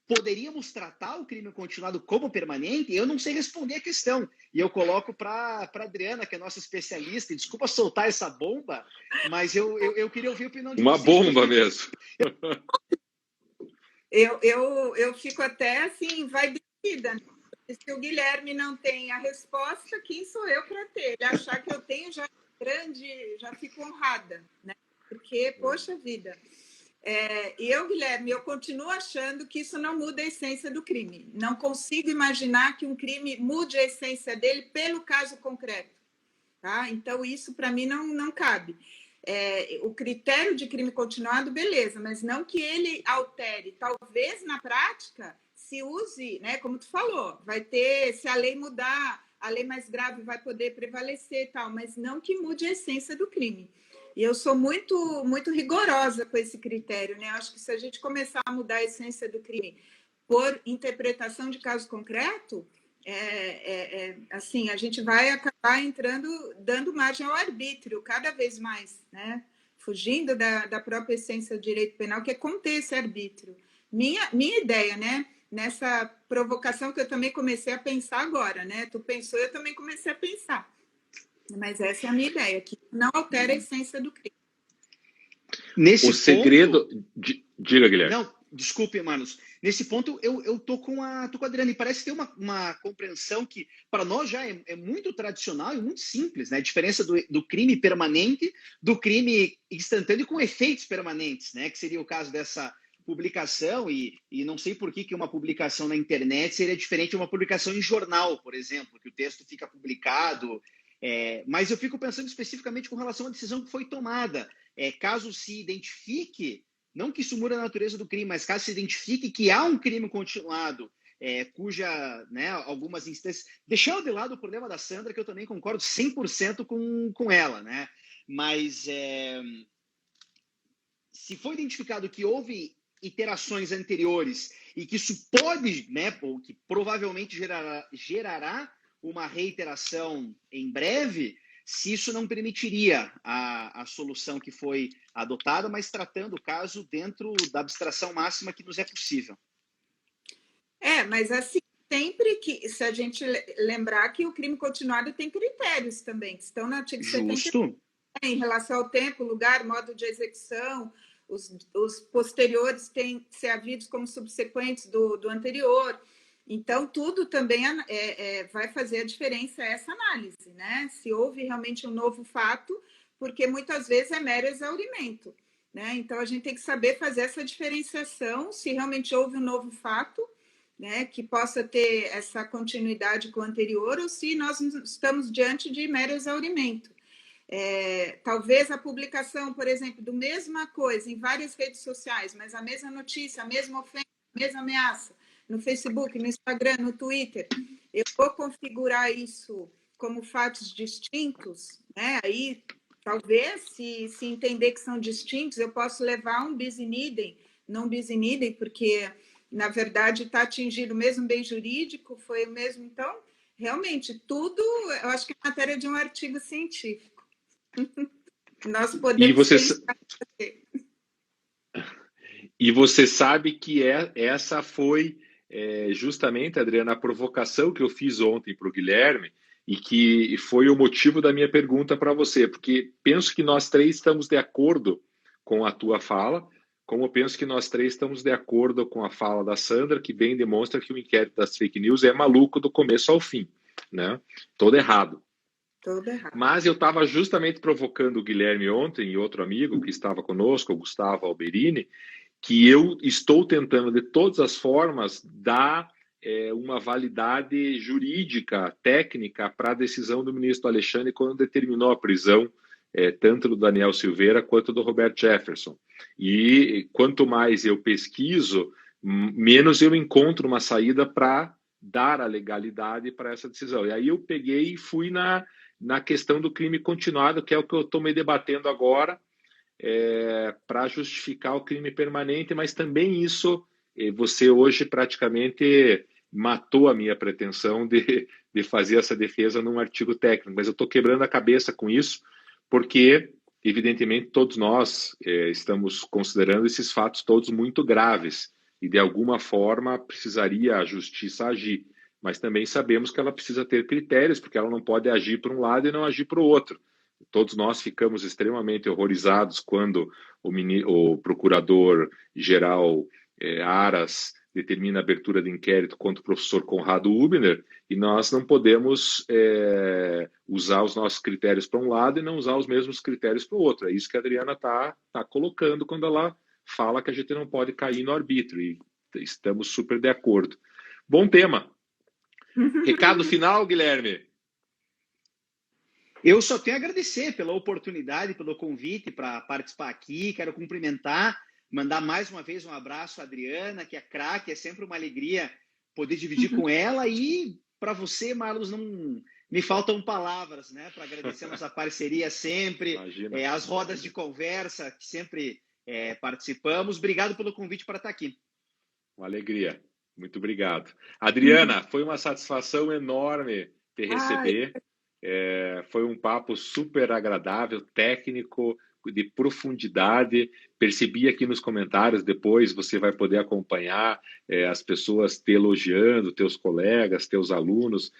poderíamos tratar o crime continuado como permanente? Eu não sei responder a questão. E eu coloco para a Adriana, que é nossa especialista, e desculpa soltar essa bomba, mas eu queria ouvir a opinião de vocês. Uma bomba mesmo. Eu fico até assim, vai decidida. Se o Guilherme não tem a resposta, quem sou eu para ter? Ele achar que eu tenho já grande, já fico honrada, né? Porque, poxa vida... Guilherme, eu continuo achando que isso não muda a essência do crime. Não consigo imaginar que um crime mude a essência dele pelo caso concreto. Tá? Então, isso para mim não cabe. O critério de crime continuado, beleza, mas não que ele altere. Talvez, na prática, se use, né, como tu falou, vai ter, se a lei mudar, a lei mais grave vai poder prevalecer e tal, mas não que mude a essência do crime. E eu sou muito, muito rigorosa com esse critério, né? Acho que se a gente começar a mudar a essência do crime por interpretação de caso concreto, assim, a gente vai acabar entrando, dando margem ao arbítrio cada vez mais, né? Fugindo da própria essência do direito penal, que é conter esse arbítrio. Minha ideia, né? Nessa provocação que eu também comecei a pensar agora, né? Tu pensou, eu também comecei a pensar. Mas essa é a minha ideia, que não altera a essência do crime. Nesse segredo... Diga, Guilherme. Não, desculpe, Marlos. Nesse ponto, eu tô com a Adriana, e parece ter uma compreensão que, para nós, já é muito tradicional e muito simples, né? A diferença do crime permanente do crime instantâneo com efeitos permanentes, né? Que seria o caso dessa publicação, e não sei por que uma publicação na internet seria diferente de uma publicação em jornal, por exemplo, que o texto fica publicado... mas eu fico pensando especificamente com relação à decisão que foi tomada. Caso se identifique, não que isso mude a natureza do crime, mas caso se identifique que há um crime continuado, cuja, né, algumas instâncias... Deixando de lado o problema da Sandra, que eu também concordo 100% com ela, né? Mas se foi identificado que houve iterações anteriores e que isso pode, né, ou que provavelmente gerará uma reiteração em breve, se isso não permitiria a solução que foi adotada, mas tratando o caso dentro da abstração máxima que nos é possível. Mas assim, sempre que, se a gente lembrar que o crime continuado tem critérios também, que estão no artigo 70, em relação ao tempo, lugar, modo de execução, os posteriores têm que ser havidos como subsequentes do anterior. Então, tudo também vai fazer a diferença essa análise, né? Se houve realmente um novo fato, porque muitas vezes é mero exaurimento, né? Então, a gente tem que saber fazer essa diferenciação, se realmente houve um novo fato, né, que possa ter essa continuidade com o anterior, ou se nós estamos diante de mero exaurimento. Talvez a publicação, por exemplo, do mesma coisa em várias redes sociais, mas a mesma notícia, a mesma ofensa, a mesma ameaça, no Facebook, no Instagram, no Twitter, eu vou configurar isso como fatos distintos, né? Aí, talvez, se entender que são distintos, eu posso levar um bis in idem, não bis in idem, porque na verdade, está atingindo o mesmo bem jurídico, foi o mesmo. Então, realmente, tudo, eu acho que é matéria de um artigo científico. Nós podemos felicitar você. E você sabe que essa foi justamente, Adriana, a provocação que eu fiz ontem para o Guilherme e que foi o motivo da minha pergunta para você, porque penso que nós três estamos de acordo com a tua fala, como eu penso que nós três estamos de acordo com a fala da Sandra, que bem demonstra que o inquérito das fake news é maluco do começo ao fim, né? Todo errado. Todo errado. Mas eu estava justamente provocando o Guilherme ontem e outro amigo que estava conosco, o Gustavo Alberini, que eu estou tentando, de todas as formas, dar uma validade jurídica, técnica, para a decisão do ministro Alexandre quando determinou a prisão tanto do Daniel Silveira quanto do Roberto Jefferson. E quanto mais eu pesquiso, menos eu encontro uma saída para dar a legalidade para essa decisão. E aí eu peguei e fui na questão do crime continuado, que é o que eu estou me debatendo agora, para justificar o crime permanente, mas também isso, você hoje praticamente matou a minha pretensão de fazer essa defesa num artigo técnico, mas eu estou quebrando a cabeça com isso, porque, evidentemente, todos nós estamos considerando esses fatos todos muito graves e, de alguma forma, precisaria a justiça agir, mas também sabemos que ela precisa ter critérios, porque ela não pode agir para um lado e não agir para o outro. Todos nós ficamos extremamente horrorizados quando o procurador-geral Aras determina a abertura de inquérito contra o professor Conrado Hübner, e nós não podemos usar os nossos critérios para um lado e não usar os mesmos critérios para o outro. É isso que a Adriana está colocando quando ela fala que a gente não pode cair no arbítrio, e estamos super de acordo. Bom tema. Recado final, Guilherme? Eu só tenho a agradecer pela oportunidade, pelo convite para participar aqui. Quero cumprimentar, mandar mais uma vez um abraço à Adriana, que é craque, é sempre uma alegria poder dividir com ela. E para você, Marlos, não me faltam palavras, né, para agradecer a nossa parceria sempre, as rodas de conversa que sempre participamos. Obrigado pelo convite para estar aqui. Uma alegria. Muito obrigado. Adriana, foi uma satisfação enorme te receber. Foi um papo super agradável, técnico, de profundidade. Percebi aqui nos comentários, depois você vai poder acompanhar as pessoas te elogiando, teus colegas, teus alunos,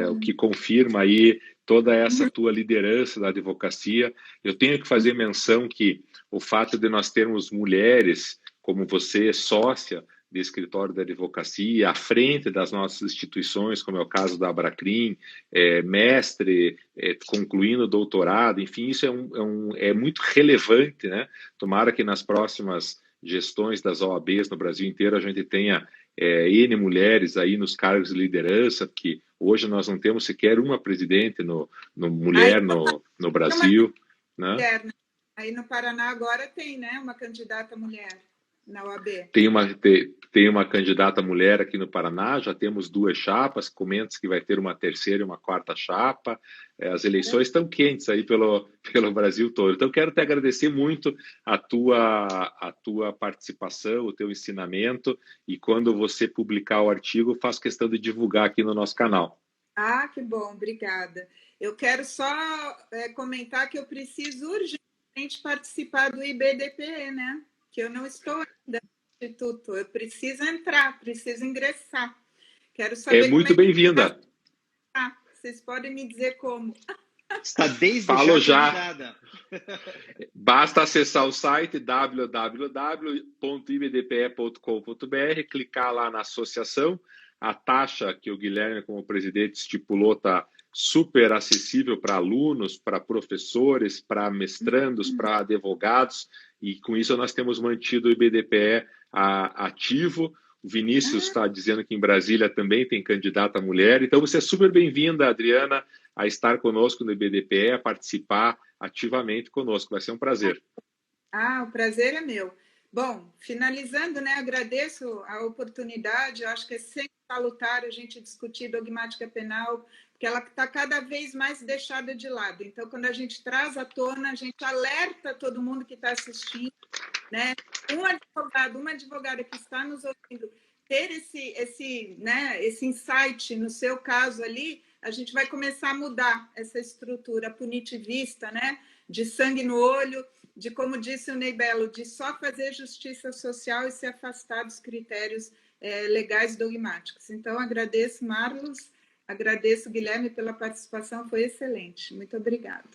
o que confirma aí toda essa tua liderança da advocacia. Eu tenho que fazer menção que o fato de nós termos mulheres como você, sócia de escritório da advocacia, à frente das nossas instituições, como é o caso da Abracrim, mestre, concluindo doutorado, enfim, isso é muito relevante, né? Tomara que nas próximas gestões das OABs no Brasil inteiro a gente tenha N mulheres aí nos cargos de liderança, porque hoje nós não temos sequer uma presidente mulher no Brasil. Né? Aí no Paraná agora tem, né, uma candidata mulher na OAB. Tem uma candidata mulher aqui no Paraná, já temos 2 chapas, comenta que vai ter uma terceira e uma quarta chapa. As eleições estão quentes aí pelo Brasil todo. Então, quero te agradecer muito a tua participação, o teu ensinamento, e quando você publicar o artigo, faço questão de divulgar aqui no nosso canal. Ah, que bom, obrigada. Eu quero só comentar que eu preciso urgentemente participar do IBDPE, né? Que eu não estou ainda no Instituto, eu preciso entrar, preciso ingressar. Quero saber muito bem-vinda. Vocês podem me dizer como. Está desde já. Basta acessar o site www.ibdpe.com.br, clicar lá na associação. A taxa que o Guilherme, como presidente, estipulou está super acessível para alunos, para professores, para mestrandos, para advogados, e com isso nós temos mantido o IBDPE ativo. O Vinícius está dizendo que em Brasília também tem candidata mulher, então você é super bem-vinda, Adriana, a estar conosco no IBDPE, a participar ativamente conosco, vai ser um prazer. O prazer é meu. Bom, finalizando, né, agradeço a oportunidade, eu acho que é sempre salutar a gente discutir dogmática penal, porque ela está cada vez mais deixada de lado. Então, quando a gente traz à tona, a gente alerta todo mundo que está assistindo, né? Um advogado, uma advogada que está nos ouvindo, ter esse insight, no seu caso ali, a gente vai começar a mudar essa estrutura punitivista, né? De sangue no olho, de, como disse o Ney Belo, de só fazer justiça social e se afastar dos critérios legais dogmáticos. Então, agradeço, Marlos, agradeço, Guilherme, pela participação, foi excelente. Muito obrigada.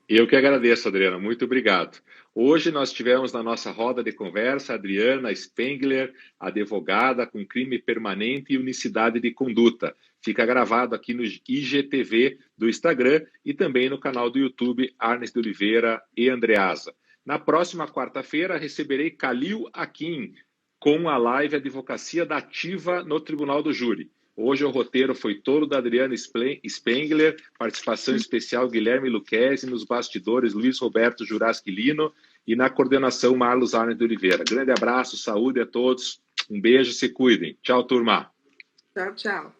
Eu que agradeço, Adriana, muito obrigado. Hoje nós tivemos na nossa roda de conversa a Adriana Spengler, advogada com crime permanente e unicidade de conduta. Fica gravado aqui no IGTV do Instagram e também no canal do YouTube Arnes de Oliveira e Andreasa. Na próxima quarta-feira receberei Kalil Akin com a live Advocacia da Ativa no Tribunal do Júri. Hoje o roteiro foi todo da Adriana Spengler, participação especial Guilherme Lucchesi, nos bastidores Luiz Roberto Juraski Lino e na coordenação Marlos Arnes de Oliveira. Grande abraço, saúde a todos, um beijo, se cuidem. Tchau, turma. Tchau, tchau.